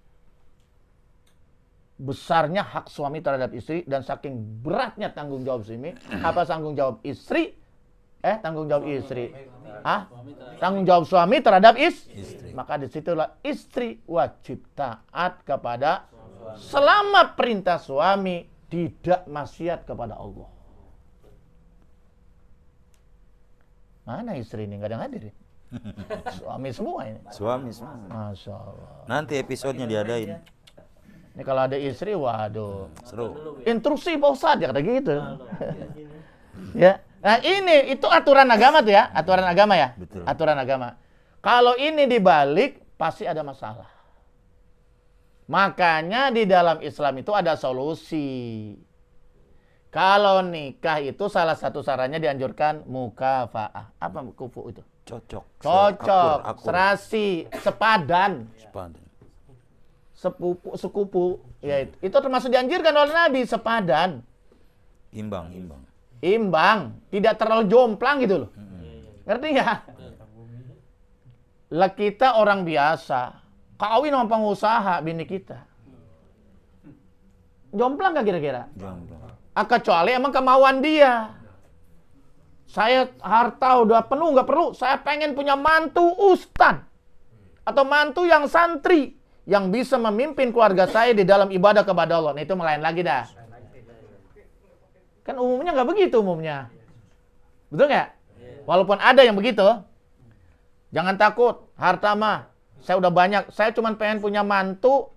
besarnya hak suami terhadap istri dan saking beratnya tanggung jawab suami. Apa tanggung jawab istri? Tanggung jawab istri. Tanggung jawab suami terhadap istri. Maka disitulah istri wajib taat kepada selama perintah suami tidak maksiat kepada Allah. Mana istri ini? Nggak ada yang hadir. Suami semua ini. Suami semua. Masya Allah. Nanti episodenya diadain. Ini kalau ada istri, waduh. Seru. Instruksi Pak Ustadz, ya kata gitu. Ya. Nah ini, itu aturan agama tuh ya. Aturan agama ya. Betul. Aturan agama. Kalau ini dibalik, pasti ada masalah. Makanya di dalam Islam itu ada solusi. Kalau nikah itu salah satu sarannya dianjurkan mukafaah. Apa kufu itu? Cocok. Cocok, Akur. serasi, sepadan. sekupu, ya itu termasuk dianjurkan oleh Nabi, sepadan. Imbang. Imbang, tidak terlalu jomplang gitu loh. Ngerti ya? Lah kita orang biasa, kawin sama pengusaha bini kita. Jomplang gak kira-kira? Jomplang. Kecuali emang kemauan dia. Saya harta udah penuh, nggak perlu. Saya pengen punya mantu ustad. Atau mantu yang santri. Yang bisa memimpin keluarga saya di dalam ibadah kepada Allah. Nah, itu melain lagi dah. Kan umumnya nggak begitu umumnya. Betul nggak? Walaupun ada yang begitu. Jangan takut. Harta mah. Saya udah banyak. Saya cuma pengen punya mantu.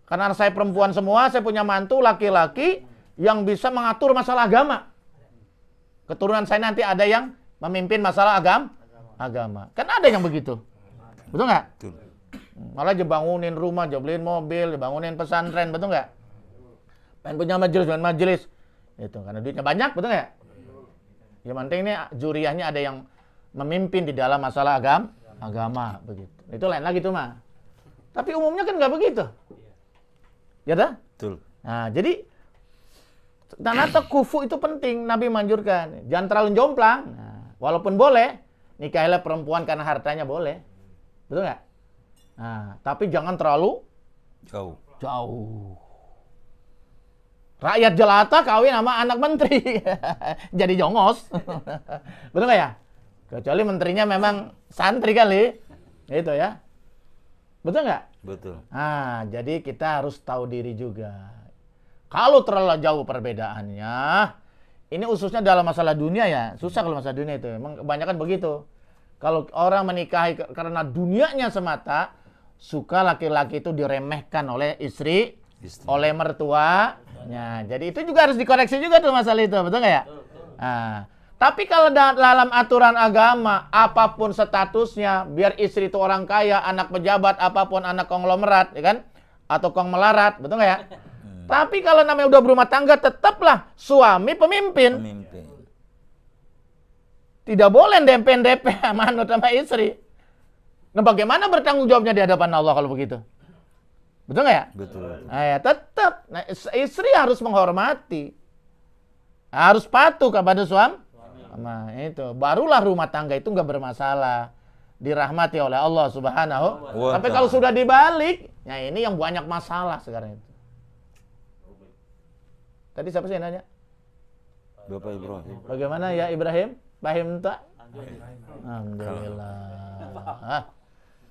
Karena saya perempuan semua. Saya punya mantu laki-laki. Yang bisa mengatur masalah agama. Keturunan saya nanti ada yang memimpin masalah agama. Kan ada yang begitu. Betul nggak? Betul. Malah dibangunin rumah, dibeliin mobil, dibangunin pesantren, betul nggak? Pengen punya majelis. Itu karena duitnya banyak, betul nggak? Yang penting ini juriyahnya ada yang memimpin di dalam masalah agama, begitu. Itu lain lagi tuh mah. Tapi umumnya kan nggak begitu. Ya dah? Betul. Nah, jadi tanata kufu itu penting, Nabi manjurkan. Jangan terlalu jomplang. Nah, walaupun boleh, nikahilah perempuan karena hartanya boleh. Betul nggak? Nah, tapi jangan terlalu Jauh. Rakyat jelata kawin sama anak menteri. Jadi jongos. Betul nggak ya? Kecuali menterinya memang santri kali. Gitu ya. Betul nggak? Betul. Nah, jadi kita harus tahu diri juga. Kalau terlalu jauh perbedaannya, ini khususnya dalam masalah dunia ya. Susah kalau masalah dunia itu. Memang kebanyakan begitu. Kalau orang menikahi karena dunianya semata, suka laki-laki itu diremehkan oleh istri. Oleh mertuanya. Jadi itu juga harus dikoreksi juga tuh masalah itu. Betul nggak ya? Nah, tapi kalau dalam aturan agama, apapun statusnya, biar istri itu orang kaya, anak pejabat, apapun anak konglomerat, ya kan? Atau kongmelarat, betul nggak ya? Tapi kalau namanya udah berumah tangga, tetaplah suami pemimpin. Tidak boleh DP manut sama istri. Nah, bagaimana bertanggung jawabnya di hadapan Allah kalau begitu? Betul nggak ya? Betul. Nah, ya tetap. Nah, istri harus menghormati. Harus patuh kepada suami. Nah, itu. Barulah rumah tangga itu nggak bermasalah. Dirahmati oleh Allah Subhanahu. Tapi kalau sudah dibalik, ya ini yang banyak masalah sekarang itu. Tadi siapa sih yang nanya? Bapak Ibrahim. Bagaimana ya Ibrahim? Paham tak? Alhamdulillah.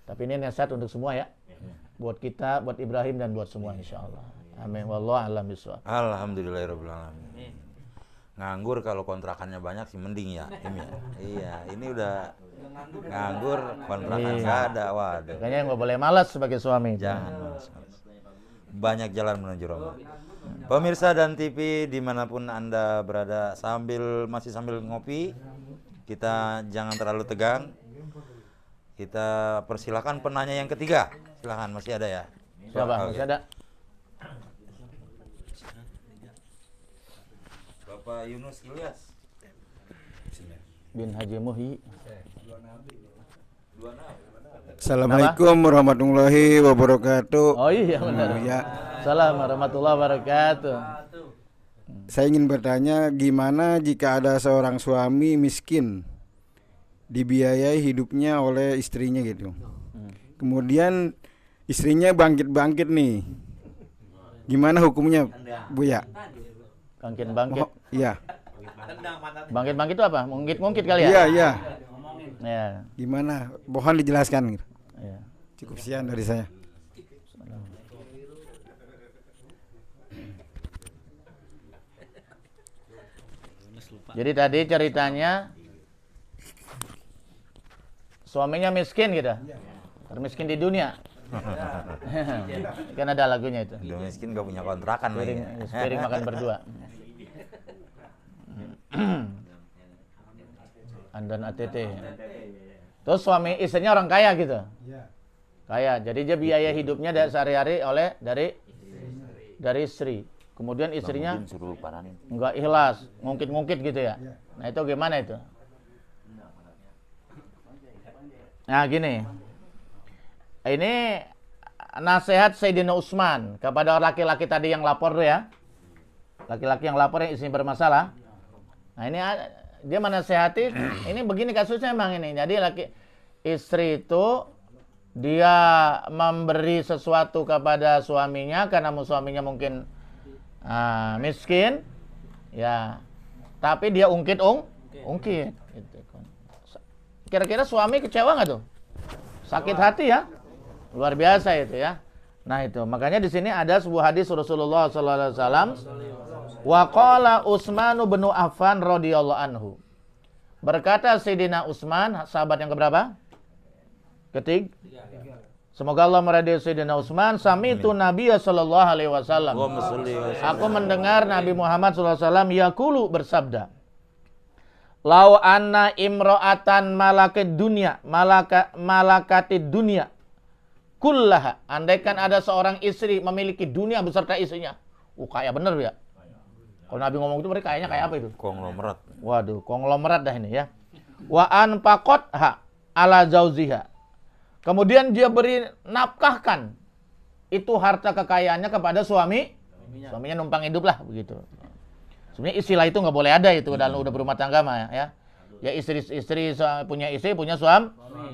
Tapi ini nasihat untuk semua ya. Buat kita, buat Ibrahim dan buat semua insyaallah. Amin. Wallahu a'lam bishawab. Alhamdulillahirabbil alamin. Nganggur kalau kontrakannya banyak sih mending ya, Im ya. Iya, ini udah nganggur kontrakan enggak ada, waduh. Makanya nggak boleh malas sebagai suami. Jangan malas. Banyak jalan menuju Roma. Pemirsa dan TV dimanapun Anda berada, masih sambil ngopi, kita jangan terlalu tegang. Kita persilakan penanya yang ketiga. Silakan, masih ada ya? Siapa? Masih ada? Bapak Yunus Ilyas bin Haji Muhi. Assalamualaikum warahmatullahi wabarakatuh. Oh iya benar. Ya. Assalamualaikum warahmatullahi wabarakatuh. Saya ingin bertanya, gimana jika ada seorang suami miskin, dibiayai hidupnya oleh istrinya gitu. Kemudian istrinya bangkit-bangkit nih. Gimana hukumnya, Buya? Bangkit-bangkit. Iya. Bangkit-bangkit itu apa? Ngungkit-ngungkit kali ya? Iya, iya. Ya. Gimana? Mohon dijelaskan gitu. Ya. Cukup sekian dari saya. Jadi tadi ceritanya suaminya miskin gitu. Termiskin di dunia. Kan ada lagunya itu. udah miskin gak punya kontrakan lagi. Piring makan berdua. Andan ATT. Terus suami istrinya orang kaya gitu. Kaya. Jadi dia biaya hidupnya dari sehari-hari dari istri. Kemudian istrinya enggak ikhlas, ngungkit-ngungkit gitu ya. Nah, itu gimana itu? Nah, gini. Ini nasihat Sayyidina Utsman kepada laki-laki tadi yang lapor tuh ya. Laki-laki yang lapor yang istrinya bermasalah. Nah ini dia menasehati, ini begini kasusnya emang ini. Jadi istri itu dia memberi sesuatu kepada suaminya karena suaminya mungkin miskin, ya. Tapi dia ungkit. Gitu. Kira-kira suami kecewa nggak tuh? Sakit hati ya, luar biasa itu ya. Nah itu makanya di sini ada sebuah hadis Rasulullah SAW. Wa qala Utsman bin Affan radhiyallahu anhu. Berkata Sayyidina Utsman, sahabat yang keberapa? Ketiga. Semoga Allah meridai Sayyidina Utsman. Sami'tu Nabiya sallallahu alaihi wasallam. Aku mendengar Nabi Muhammad sallallahu alaihi wasallam yaqulu bersabda. Lau anna imra'atan malakatid dunya kullaha. Andaikan ada seorang istri memiliki dunia beserta istrinya. Kaya bener ya. Kalau Nabi ngomong itu mereka kayaknya kayak apa itu? Konglomerat. Waduh, konglomerat dah ini ya. Wa anfaqatha ala zauziha. Kemudian dia beri nafkahkan itu harta kekayaannya kepada suaminya numpang hidup lah begitu. Sebenarnya istilah itu nggak boleh ada itu dalam udah berumah tangga mah ya. Ya istri punya istri punya suami,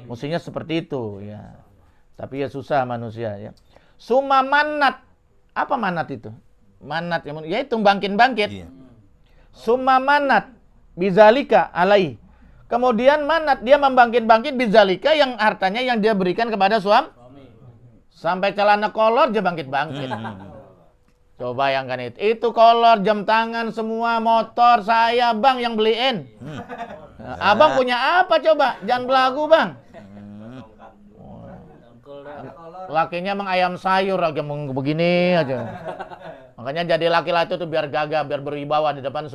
mestinya seperti itu ya. Tapi ya susah manusia ya. Summa manat. Apa manat itu? Manat ya itu bangkit. Iya. Summa manat bizalika alai. Kemudian manat dia membangkit bizalika yang hartanya yang dia berikan kepada suami. Sampai celana kolor dia bangkit. Coba bayangkan itu. Itu kolor, jam tangan semua, motor saya bang yang beliin. Abang punya apa coba? Jangan belagu bang. Lakinya emang ayam sayur aja begini aja. Makanya jadi laki-laki itu biar gagah, biar berwibawa di depan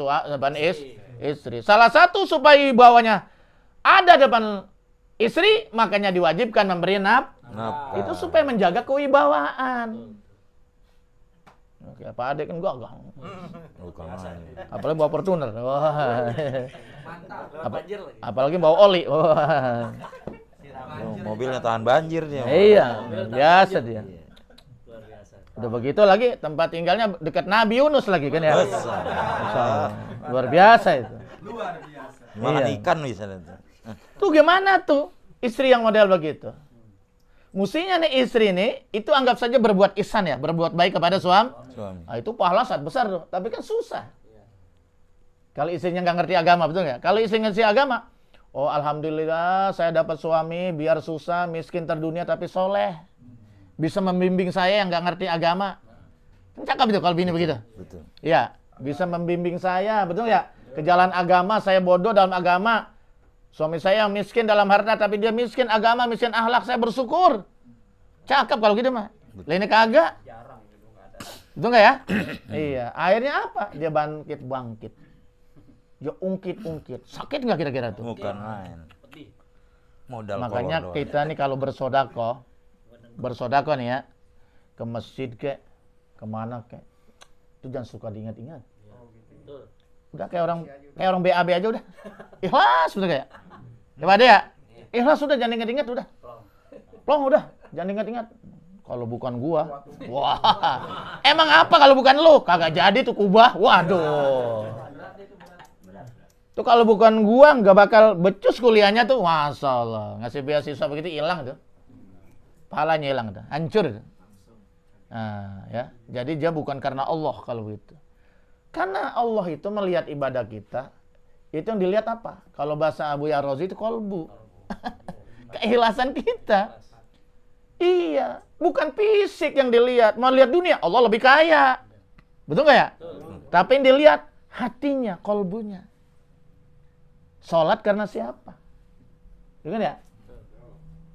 istri. Salah satu supaya wibawanya ada depan istri, makanya diwajibkan memberi nafkah. Itu supaya menjaga kewibawaan. Oke, apa adik kan gagah. Apalagi bawa Fortuner. Apalagi bawa oli. Mobilnya tahan banjir dia. Iya, biasa dia. Udah begitu lagi tempat tinggalnya dekat Nabi Yunus lagi kan ya. Luar biasa itu. Malah ikan misalnya. Tuh gimana tuh istri yang model begitu? Mestinya nih istri nih itu anggap saja berbuat ihsan ya, berbuat baik kepada suami. Nah, itu pahala sangat besar tuh, tapi kan susah. Kalau istrinya nggak ngerti agama, betul nggak? Kalau istrinya ngerti agama, oh alhamdulillah saya dapat suami biar susah, miskin terdunia tapi soleh. Bisa membimbing saya yang nggak ngerti agama. Cakep itu kalau bini begitu. Betul. Ya, bisa membimbing saya, betul ya? Ke jalan agama, saya bodoh dalam agama. Suami saya miskin dalam harta, tapi dia miskin agama, miskin akhlak, saya bersyukur. Cakep kalau gitu mah. Lainnya kagak. Betul nggak ya? Iya. Akhirnya apa? Dia bangkit. Dia ungkit. Sakit nggak kira-kira tuh? Bukan main. Modal. Makanya kita nih kalau bersodako nih ya, ke masjid kemana itu jangan suka diingat-ingat. Udah kayak orang BAB aja udah. Ikhlas sudah kayak. Coba deh ya. Ikhlas sudah jangan ingat-ingat udah. Plong udah, jangan ingat-ingat. Kalau bukan gua. Wah. Emang apa kalau bukan lu? Kagak jadi tuh kubah. Waduh. Tuh kalau bukan gua nggak bakal becus kuliahnya tuh. Masalah. Ngasih beasiswa begitu hilang tuh. Pahalanya hilang tuh. Hancur tuh. Nah, ya. Jadi dia bukan karena Allah kalau begitu. Karena Allah itu melihat ibadah kita, itu yang dilihat apa? Kalau bahasa Abu Yarrozi itu kolbu. Keikhlasan kita. Iya, bukan fisik yang dilihat. Mau lihat dunia, Allah lebih kaya. Betul nggak ya? Tapi yang dilihat hatinya, kolbunya. Sholat karena siapa? Betul kan ya?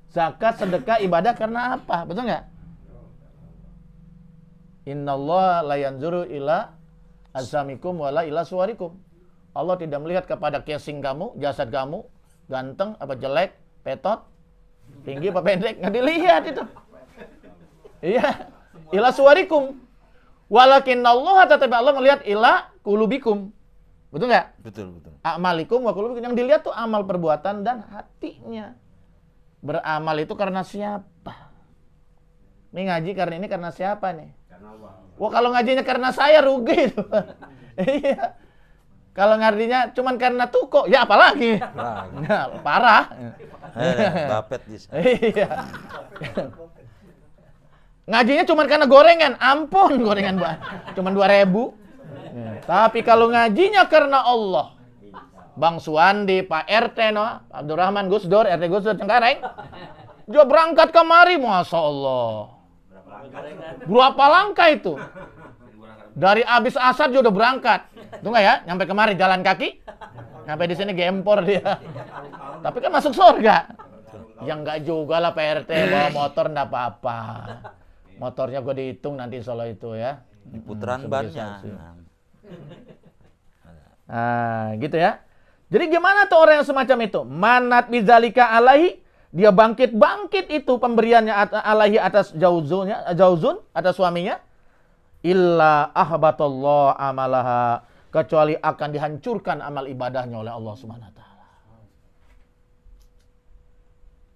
Zakat, sedekah, ibadah karena apa? Betul nggak? Innallaha la yanzuru ila azamikum wala ila suwarikum. Allah tidak melihat kepada casing kamu, jasad kamu, ganteng apa jelek, petot, tinggi apa pendek, nggak dilihat itu. Iya, ila suwarikum. Walakinnallaha tetapi Allah melihat ila qulubikum. Betul nggak? Betul. Amalikum wa qulubikum. Yang dilihat tuh amal perbuatan dan hatinya. Beramal itu karena siapa? Ini ngaji karena ini karena siapa nih? Wah, kalau ngajinya karena saya rugi itu. Iya. Kalau ngajinya cuman karena tuko, ya apalagi? Nah, parah. Bapet di sana. Iya. Ngajinya cuman karena gorengan, ampun gorengan cuman 2.000. Tapi kalau ngajinya karena Allah, Bang Suwandi, Pak RT, no, Abdurrahman Gusdur, RT Gusdur Cengkareng, dia berangkat kemari, Masya Allah. Berapa langkah itu? Dari abis asar dia udah berangkat. Tunggu ya, nyampe kemari jalan kaki, nyampe di sini gempor dia. Tapi kan masuk surga. Ya enggak juga lah Pak RT, bawa motor enggak apa-apa. Motornya gue dihitung nanti solo itu ya. Di putaran bannya. Nah, gitu ya. Jadi gimana tuh orang yang semacam itu? Manat bizalika alaihi, dia bangkit itu pemberiannya alaihi atas Jauzun atas suaminya. Illa ahbatallah amalaha, kecuali akan dihancurkan amal ibadahnya oleh Allah Subhanahu wa taala.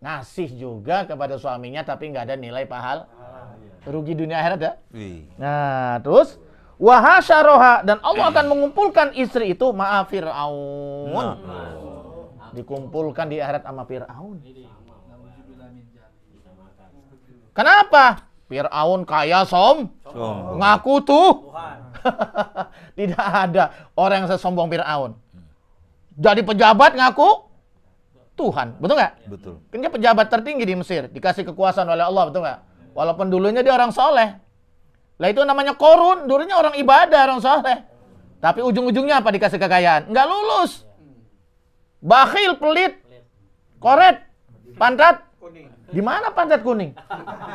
Ngasih juga kepada suaminya tapi nggak ada nilai pahala. Rugi dunia akhirat ya. Nah, terus wahasyaroha, dan Allah akan mengumpulkan istri itu ma'a Fir'aun. Dikumpulkan di akhirat sama Fir'aun. Kenapa? Fir'aun kaya ngaku tuh. Tidak ada orang yang sesombong Fir'aun. Jadi pejabat ngaku Tuhan, betul nggak? Betul. Kan dia pejabat tertinggi di Mesir, dikasih kekuasaan oleh Allah, betul nggak? Walaupun dulunya dia orang soleh. Lah itu namanya korun, dulunya orang ibadah, orang soleh. Tapi ujung-ujungnya apa dikasih kekayaan? Nggak lulus. Bakhil, pelit, koret, pantat. Di mana pantat kuning?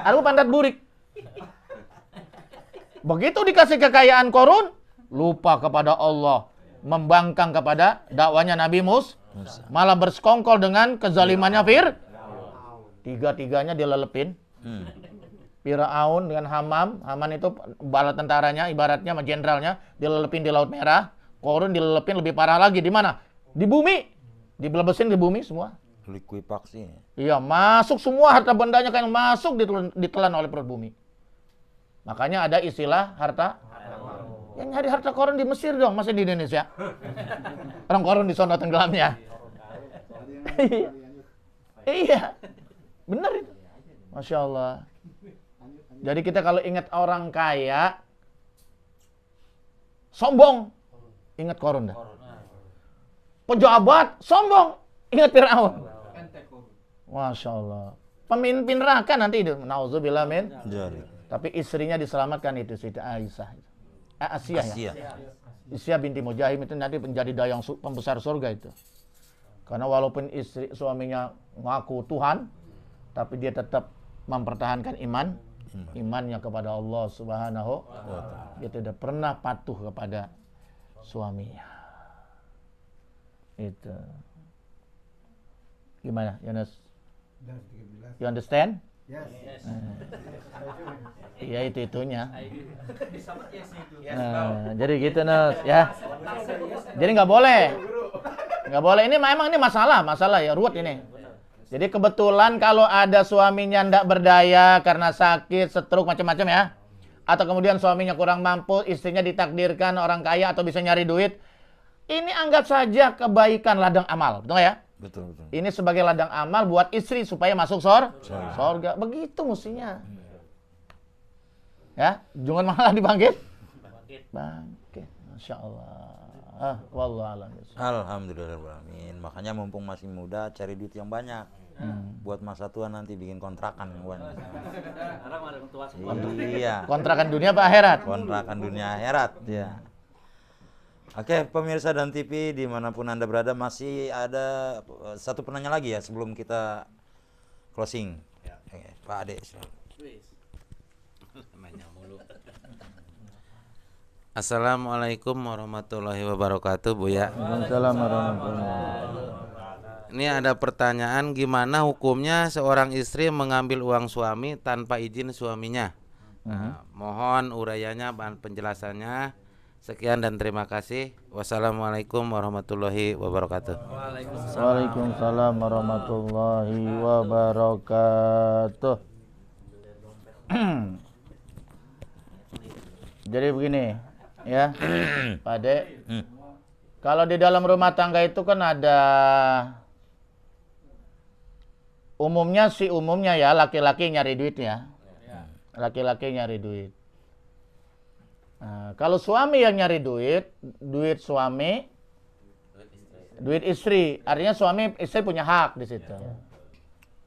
Aku pantat burik. Begitu dikasih kekayaan korun, lupa kepada Allah, membangkang kepada dakwanya Nabi Musa, malah bersekongkol dengan kezalimannya tiga-tiganya dilelepin. Firaun dengan Haman itu bala tentaranya, ibaratnya sama jenderalnya, dilelepin di Laut Merah. Korun dilelepin lebih parah lagi di mana? Di bumi, dibelebesin di bumi semua. Likuifaksi. Iya, masuk semua harta bendanya kan masuk ditelan oleh perut bumi. Makanya ada istilah harta. Yang nyari harta korun di Mesir dong, masih di Indonesia. Orang korun di sono tenggelamnya. Iya, benar itu. Masya Allah. Jadi kita kalau ingat orang kaya, sombong, ingat korun dah. Pejabat, sombong, ingat Fir'aun. Masya Allah. Pemimpin neraka nanti itu. Nauzubillah min. Tapi istrinya diselamatkan itu, Siti Aisyah. Asia ya. Asia binti Mujahim itu nanti menjadi dayang pembesar surga itu. Karena walaupun istri suaminya ngaku Tuhan, tapi dia tetap mempertahankan imannya kepada Allah Subhanahu wa ta'ala. Dia tidak pernah patuh kepada suaminya. Itu. Gimana, Yunus? You understand? Yes. Iya, itunya. Jadi gitu, Nus, ya. Jadi nggak boleh. Ini memang ini masalah ya, ruwet ini. Jadi kebetulan kalau ada suaminya ndak berdaya karena sakit, stroke, macam-macam ya. Atau kemudian suaminya kurang mampu, istrinya ditakdirkan orang kaya atau bisa nyari duit. Ini anggap saja kebaikan ladang amal, betul ya? Betul. Ini sebagai ladang amal buat istri supaya masuk surga. Begitu mestinya. Ya, jangan malah dibangkit. Bangkit. Masya Allah. Wallahu a'lam. Alhamdulillahirrahmanirrahim. Makanya mumpung masih muda, cari duit yang banyak. Buat masa tua nanti bikin kontrakan yang banyak. Iya. Kontrakan dunia apa akhirat? Kontrakan dunia akhirat. Ya. Oke, pemirsa dan TV dimanapun Anda berada, masih ada satu penanya lagi ya sebelum kita closing. Oke, Pak Ade. Assalamualaikum warahmatullahi wabarakatuh, Buya. Waalaikumsalam warahmatullahi wabarakatuh. Ini ada pertanyaan, gimana hukumnya seorang istri mengambil uang suami tanpa izin suaminya? Nah, mohon urayanya, bahan penjelasannya. Sekian dan terima kasih. Wassalamualaikum warahmatullahi wabarakatuh. Waalaikumsalam warahmatullahi wabarakatuh. Jadi begini, ya, Pak Ade. Kalau di dalam rumah tangga itu kan ada umumnya ya laki-laki nyari duitnya. Laki-laki nyari duit. Nah, kalau suami yang nyari duit suami, duit istri, artinya suami istri punya hak di situ.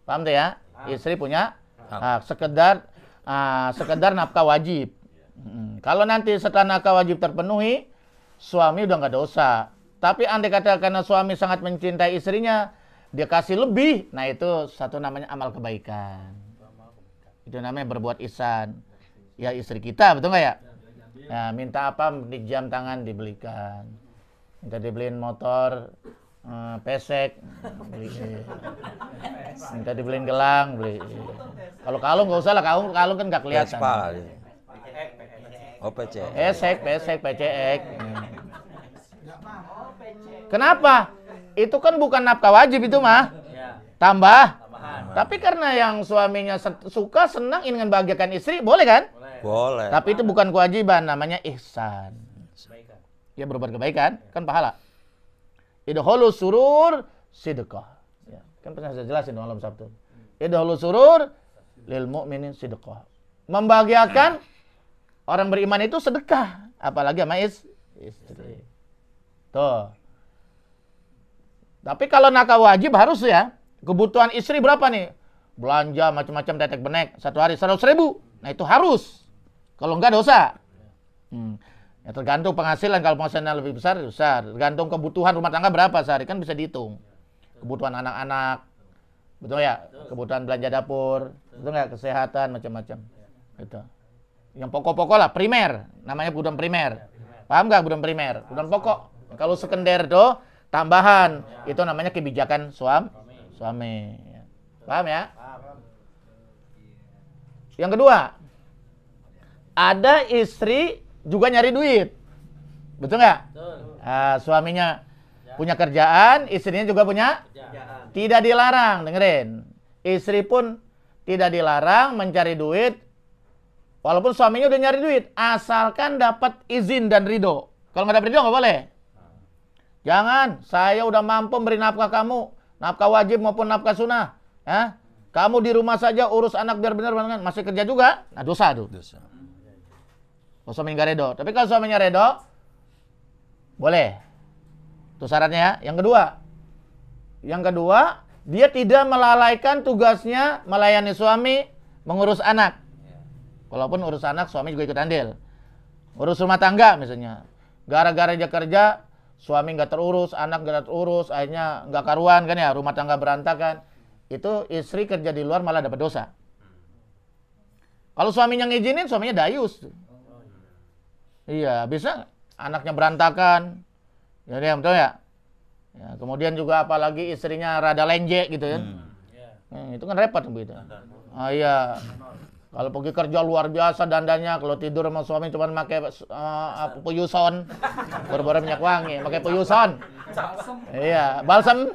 Paham tuh ya? Istri punya hak, sekedar nafkah wajib. Kalau nanti setelah nafkah wajib terpenuhi, suami udah nggak dosa. Tapi andai kata karena suami sangat mencintai istrinya, dia kasih lebih, nah itu satu namanya amal kebaikan. Itu namanya berbuat ihsan. Ya istri kita, betul nggak ya? Ya, minta apa di jam tangan dibelikan. Minta dibeliin motor, pesek, beli. Minta dibeliin gelang, beli. Kalau kalung nggak usah lah, kalung kan nggak kelihatan. Oh, PC. Pesek, PCX. Kenapa? Itu kan bukan nafkah wajib itu mah. Tambah. Tapi karena yang suaminya suka, senang, ingin membahagiakan istri, boleh kan? Boleh. Tapi itu bukan kewajiban, namanya ihsan. Ya berbuat kebaikan, kan pahala. Idkhulu surur sidqah. Ya, kan pernah saya jelasin malam Sabtu. Idkhulu surur lil mu'minin sidqah. Membahagiakan orang beriman itu sedekah, apalagi sama istri. Tuh. Tapi kalau nafkah wajib harus ya. Kebutuhan istri berapa nih? Belanja macam-macam tetek benek satu hari 100.000. Nah itu harus. Kalau enggak dosa. Ya tergantung penghasilan. Kalau penghasilannya lebih besar, besar. Tergantung kebutuhan rumah tangga berapa sehari kan bisa dihitung. Kebutuhan anak-anak, betul ya? Kebutuhan belanja dapur, betul nggak? Kesehatan macam-macam. Itu. Yang pokok-pokok lah, primer. Namanya kebutuhan primer. Paham nggak kebutuhan primer? Kebutuhan pokok. Kalau sekunder tuh tambahan. Itu namanya kebijakan suami. Paham ya? Yang kedua, ada istri juga nyari duit. Betul nggak? Suaminya punya kerjaan, istrinya juga punya? Tidak dilarang, dengerin. Istri pun tidak dilarang mencari duit, walaupun suaminya udah nyari duit, asalkan dapat izin dan ridho. Kalau nggak dapat ridho nggak boleh. Jangan, saya udah mampu beri nafkah kamu, nafkah wajib maupun nafkah sunnah. Ya? Kamu di rumah saja urus anak biar benar, masih kerja juga, nah dosa tuh. Kalau suami nggak redo. Tapi kalau suaminya redo, boleh. Itu syaratnya ya. Yang kedua, dia tidak melalaikan tugasnya melayani suami, mengurus anak. Walaupun urus anak, suami juga ikut andil. Urus rumah tangga misalnya. Gara-gara dia kerja, suami nggak terurus, anak nggak terurus, akhirnya nggak karuan kan ya, rumah tangga berantakan. Itu istri kerja di luar malah dapat dosa. Kalau suaminya ngizinin, suaminya dayus. Iya, bisa anaknya berantakan. Ya, betul ya? Ya, kemudian juga apalagi istrinya rada lenje gitu ya. Itu kan repot begitu. Iya. Kalau pergi kerja luar biasa dandannya, kalau tidur sama suami cuma pakai puyuson, baru-baru minyak wangi, pakai puyuson. Iya, balsam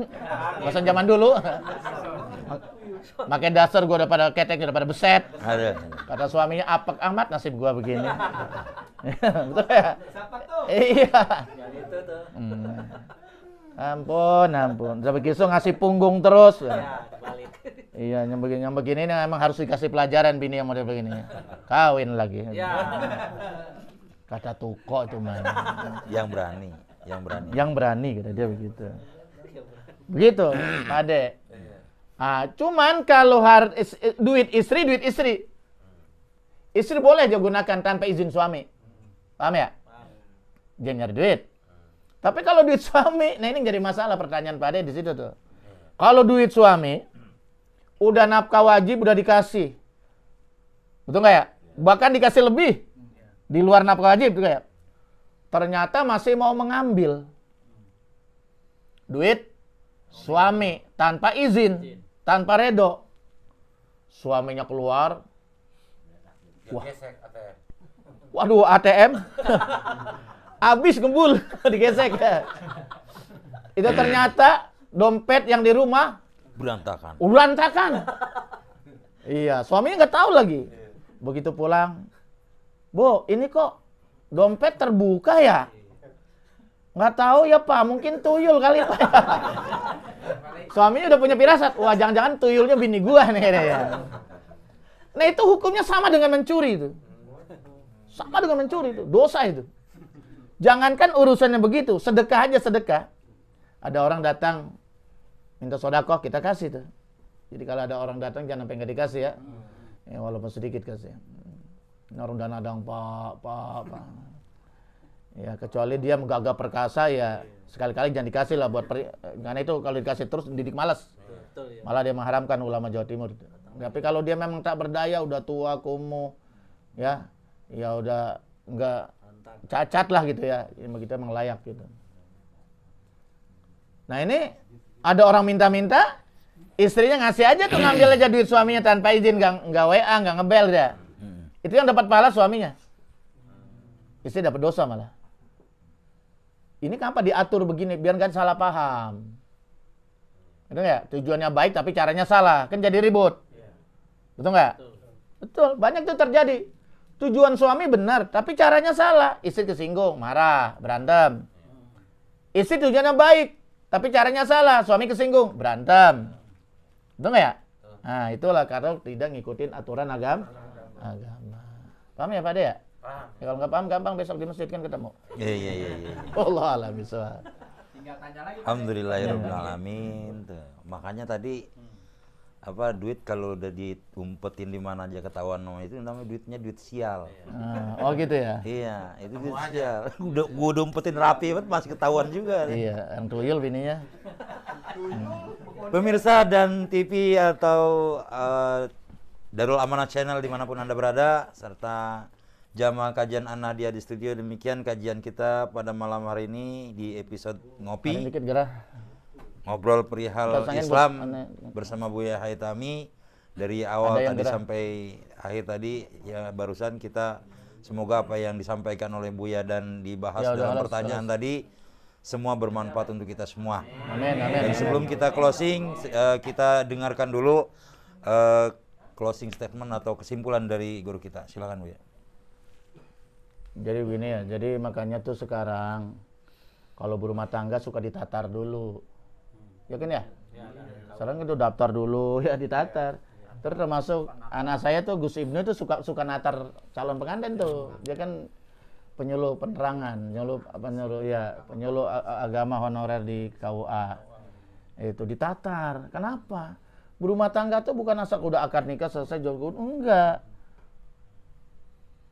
zaman dulu. Pakai dasar gua udah pada ketek, udah pada beset. Kata suaminya, apek amat nasib gua begini. Betul ya? Iya. Ampun. Sampai kisah ngasih punggung terus. Iya, yang begini ini emang harus dikasih pelajaran bini yang model begini. Kawin lagi. Kata Tuko itu mana? Yang berani kata dia begitu. Begitu, Pak Ade. Cuman kalau duit istri. Istri boleh dia gunakan tanpa izin suami. Paham ya? Dia nyari duit. Tapi kalau duit suami, nah ini jadi masalah pertanyaan Pak Ade di situ tuh. Kalau duit suami udah nafkah wajib udah dikasih. Betul nggak ya? Bahkan dikasih lebih di luar nafkah wajib tuh kayak. Ternyata masih mau mengambil duit suami tanpa izin, tanpa redo. Suaminya keluar. Wah. Waduh, ATM. Habis gembul digesek. Itu ternyata dompet yang di rumah berantakan. Iya, suaminya nggak tahu lagi. Begitu pulang, Bu, ini kok dompet terbuka ya? Nggak tahu ya Pak, mungkin tuyul kali Pak. Suaminya udah punya firasat, wah jangan-jangan tuyulnya bini gua nih ya. Nah itu hukumnya sama dengan mencuri itu. Sama dengan mencuri itu, dosa itu. Jangankan urusannya begitu, sedekah aja sedekah. Ada orang datang minta sodakoh, kita kasih tuh. Jadi kalau ada orang datang jangan sampai nggak dikasih ya. Ya walaupun sedikit kasih. Ini orang danadang pak. Ya kecuali dia menggagah perkasa ya sekali-kali jangan dikasih lah karena itu kalau dikasih terus didik malas. Malah dia mengharamkan ulama Jawa Timur. Tapi kalau dia memang tak berdaya, udah tua kumuh, ya udah enggak cacat lah gitu ya. Begitu emang layak gitu. Nah ini ada orang minta-minta, istrinya ngasih aja tuh ngambil aja duit suaminya tanpa izin, enggak WA, enggak ngebel dia. Itu yang dapat pahala suaminya. Istri dapat dosa malah. Ini kenapa diatur begini biar nggak salah paham. Betul nggak? Tujuannya baik tapi caranya salah, kan jadi ribut. Betul nggak? Betul. Banyak itu terjadi. Tujuan suami benar, tapi caranya salah. Istri kesinggung, marah, berantem. Istri tujuannya baik, tapi caranya salah. Suami kesinggung, berantem. Betul nggak ya? Nah, itulah karena tidak ngikutin aturan agama. Paham ya Pak De ya? Paham. Ya, kalau nggak paham gampang besok di masjid kan ketemu. Iya. Allah alam bisawab. Alhamdulillahirabbil alamin. Makanya tadi duit kalau udah diumpetin di mana aja ketahuan itu namanya duit sial. Oh gitu ya? Iya, itu duit sial. Gua udah umpetin rapi banget masih ketahuan juga. Iya, yang tuyul bininya. Pemirsa dan TV atau Darul Amanah Channel dimanapun Anda berada, serta jamaah kajian An-Nahdiyah di studio, demikian kajian kita pada malam hari ini di episode Ngopi. Dikit gerah. Ngobrol perihal Islam bersama Buya Haitami. Dari awal tadi sampai akhir tadi ya barusan kita semoga apa yang disampaikan oleh Buya dan dibahas dalam pertanyaan tadi semua bermanfaat untuk kita semua. Amin. Dan sebelum kita closing, kita dengarkan dulu closing statement atau kesimpulan dari guru kita. Silakan Buya. Jadi begini ya, jadi makanya tuh sekarang kalau berumah tangga suka ditatar dulu. Ya kan ya? Sekarang itu daftar dulu ya ditatar. Terus termasuk anak saya tuh Gus Ibnu tuh suka natar calon pengantin tuh. Dia kan penyuluh penerangan, penyuluh agama honorer di KUA. Itu ditatar. Kenapa? Berumah tangga tuh bukan asal udah akad nikah selesai jual gunung, enggak.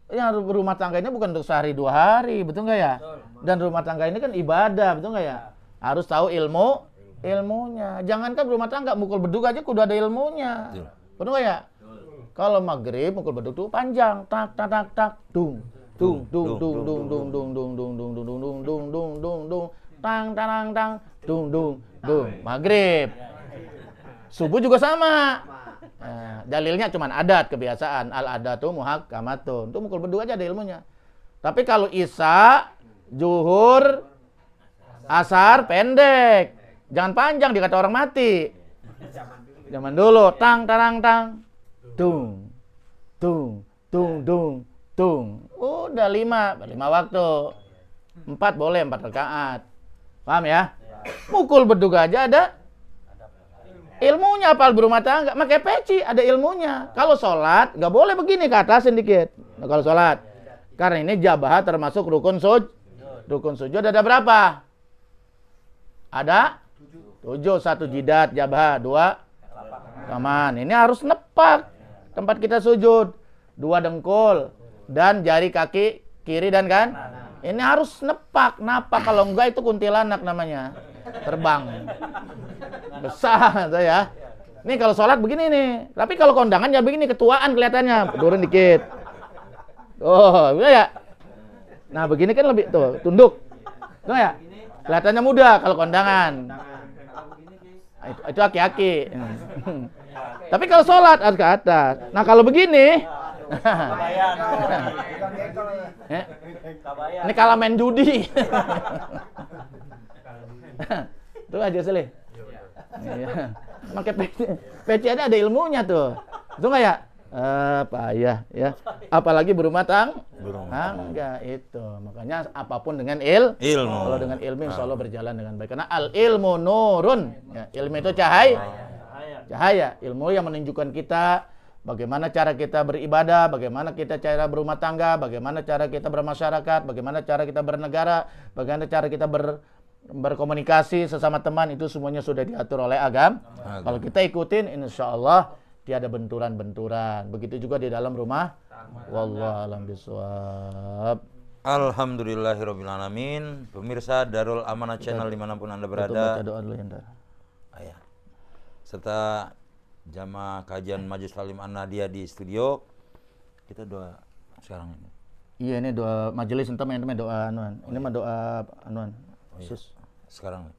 Ya berumah tangga ini bukan untuk sehari 2 hari, betul nggak ya? Dan rumah tangga ini kan ibadah, betul nggak ya? Harus tahu ilmunya. Jangankan berumah tangga, mukul beduk aja kudu ada ilmunya. Betul nggak ya? Kalau maghrib mukul beduk tuh panjang, tak, dung, maghrib. Subuh juga sama. Nah, dalilnya cuma adat, kebiasaan. Al-adatu muhakkamatun. Itu mukul berdua aja ada ilmunya. Tapi kalau isya, zuhur, asar pendek. Jangan panjang dikata orang mati. Zaman dulu tang. Tung. Udah 5 waktu. 4 boleh 4 rakaat. Paham ya? Mukul berdua aja ada ilmunya. Apal berumah tangga pakai peci ada ilmunya. Kalau sholat nggak boleh begini ke atasin dikit. Nah, kalau sholat karena ini jabah termasuk rukun sujud ada berapa? Ada 7. 1 jidat jabah, 2 taman. Ini harus nepak tempat kita sujud, 2 dengkul dan jari kaki kiri dan kan. Ini harus napak. Kalau enggak itu kuntilanak namanya, terbang besar tuh ya. Ini kalau sholat begini nih. Tapi kalau kondangan ya begini, ketuaan kelihatannya. Turun dikit. Oh, ya. Nah, begini kan lebih tuh, tunduk. Tuh ya. Kelihatannya muda kalau kondangan. Itu aki-aki. Tapi kalau sholat harus ke atas. Nah, kalau begini ini kalah main judi. Tuh aja Selih. Iya. Pakai peci ada ilmunya tuh. Itu enggak ya? Payah ya. Apalagi berumah tangga itu. Makanya apapun dengan ilmu. Kalau dengan ilmu insya Allah berjalan dengan baik. Karena al ilmu nurun. Ya, ilmu itu cahaya. Ilmu yang menunjukkan kita bagaimana cara kita beribadah, bagaimana kita cara berumah tangga, bagaimana cara kita bermasyarakat, bagaimana cara kita bernegara, bagaimana cara kita berkomunikasi sesama teman, itu semuanya sudah diatur oleh agama. Kalau kita ikutin insya Allah tiada benturan-benturan. Begitu juga di dalam rumah. Wallahu a'lam bishawab. Alhamdulillahirabbil alamin. Pemirsa Darul Amanah Channel dimanapun Anda berada. Baca doa dulu ya. Serta jamaah kajian Majelis Taklim An-Nahdiyah di studio, kita doa sekarang ini. Iya, ini doa majelis, entar teman doa anuan. Ini mah doa anuan. Sekarang.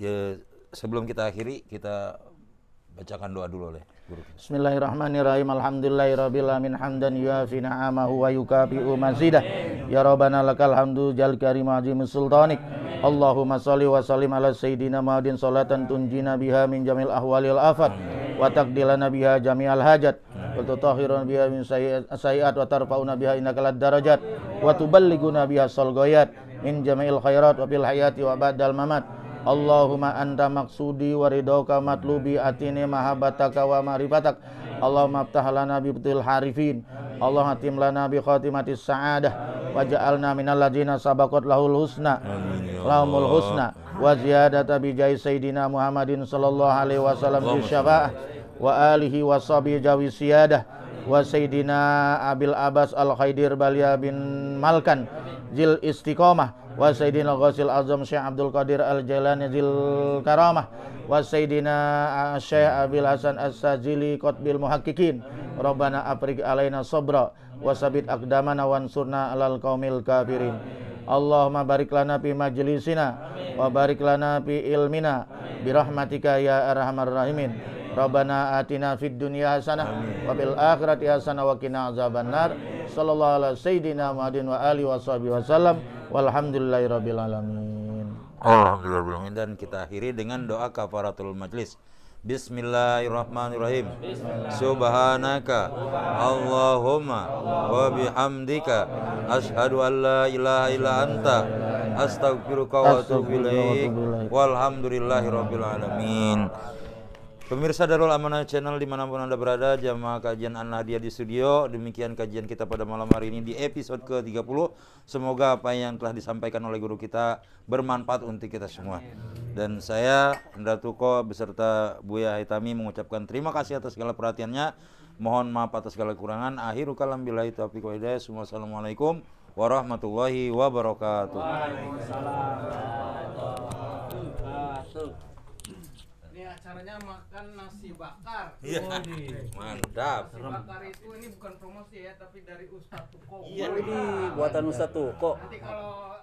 Ya, sebelum kita akhiri, kita bacakan doa dulu oleh guru kita. Bismillahirrahmanirrahim. Alhamdulillahirabbil alamin hamdan yuafi ni'amahu wa yukafi'u mazidah. Ya Rabbana lakal hamdu jal karim azimus sultanik. Allahumma shalli wa sallim ala sayyidina Muhammadin salatan tunjina biha min jamil ahwalil afat wa taqdilana biha jami'al hajat wa tutahhiruna biha min sayyi'at wa tarfa'una biha innaka lad darajat wa tuballighuna biha salgoyat min jami'il khairat wa bil hayati wa ba'dal mamat. Allahumma anta maqsudi wa ridhoka matlubi atini mahabbataka wa ma'rifatak. Allahumma aftah lana bi betul harifin. Allahumma hatim lana bi khatimatis sa'adah waj'alna minal ladzina sabaqat lahul husna lahumul husna wa ziyadata bi jai sayyidina Muhammadin sallallahu alaihi wasallam bi syafa'ah wa alihi wa sahbihi jawi siyadah wa sayyidina Abil Abbas Al-Khaidir Balia bin Malkan zil istiqomah wa sayyidina Ghasil Azam Syekh Abdul Qadir Al-Jailani zil karamah wa sayyidina Syekh Abil Hasan As-Sajili Qutbil Muhaqqiqin. Rabbana afrig alaina sabra wa sabit aqdamana wansurna alal qaumil kafirin. Allahumma barik lana fi majlisina wa barik lana fi ilmina bi rahmatika ya arhamar rahimin. Rabbana atina fid dunya hasanah wa fil akhirati hasanah wa qina azabannar. Sallallahu ala sayyidina Muhammadin wa alihi washabihi wasallam. Walhamdulillahirabbil alamin. Alhamdulillah. Dan kita akhiri dengan doa kafaratul majlis. Bismillahirrahmanirrahim. Subhanaka Allahumma wa bihamdika asyhadu an la ilaha illa anta astaghfiruka wa atubu ilaik. Walhamdulillahirabbil alamin. Pemirsa Darul Amanah Channel dimanapun Anda berada, jamaah kajian An-Nahdiyah di studio, demikian kajian kita pada malam hari ini di episode ke-30. Semoga apa yang telah disampaikan oleh guru kita bermanfaat untuk kita semua. Dan saya, Indra Tuko, beserta Buya Haitami mengucapkan terima kasih atas segala perhatiannya. Mohon maaf atas segala kekurangan. Akhiru kalam billahi taufiq wa hidayah. Wassalamualaikum warahmatullahi wabarakatuh. Acaranya makan nasi bakar. Iya. Mantap. Nasi bakar itu ini bukan promosi ya, tapi dari Ustadz Tuko. Iya, buatan Ustadz Tuko. Nanti kalau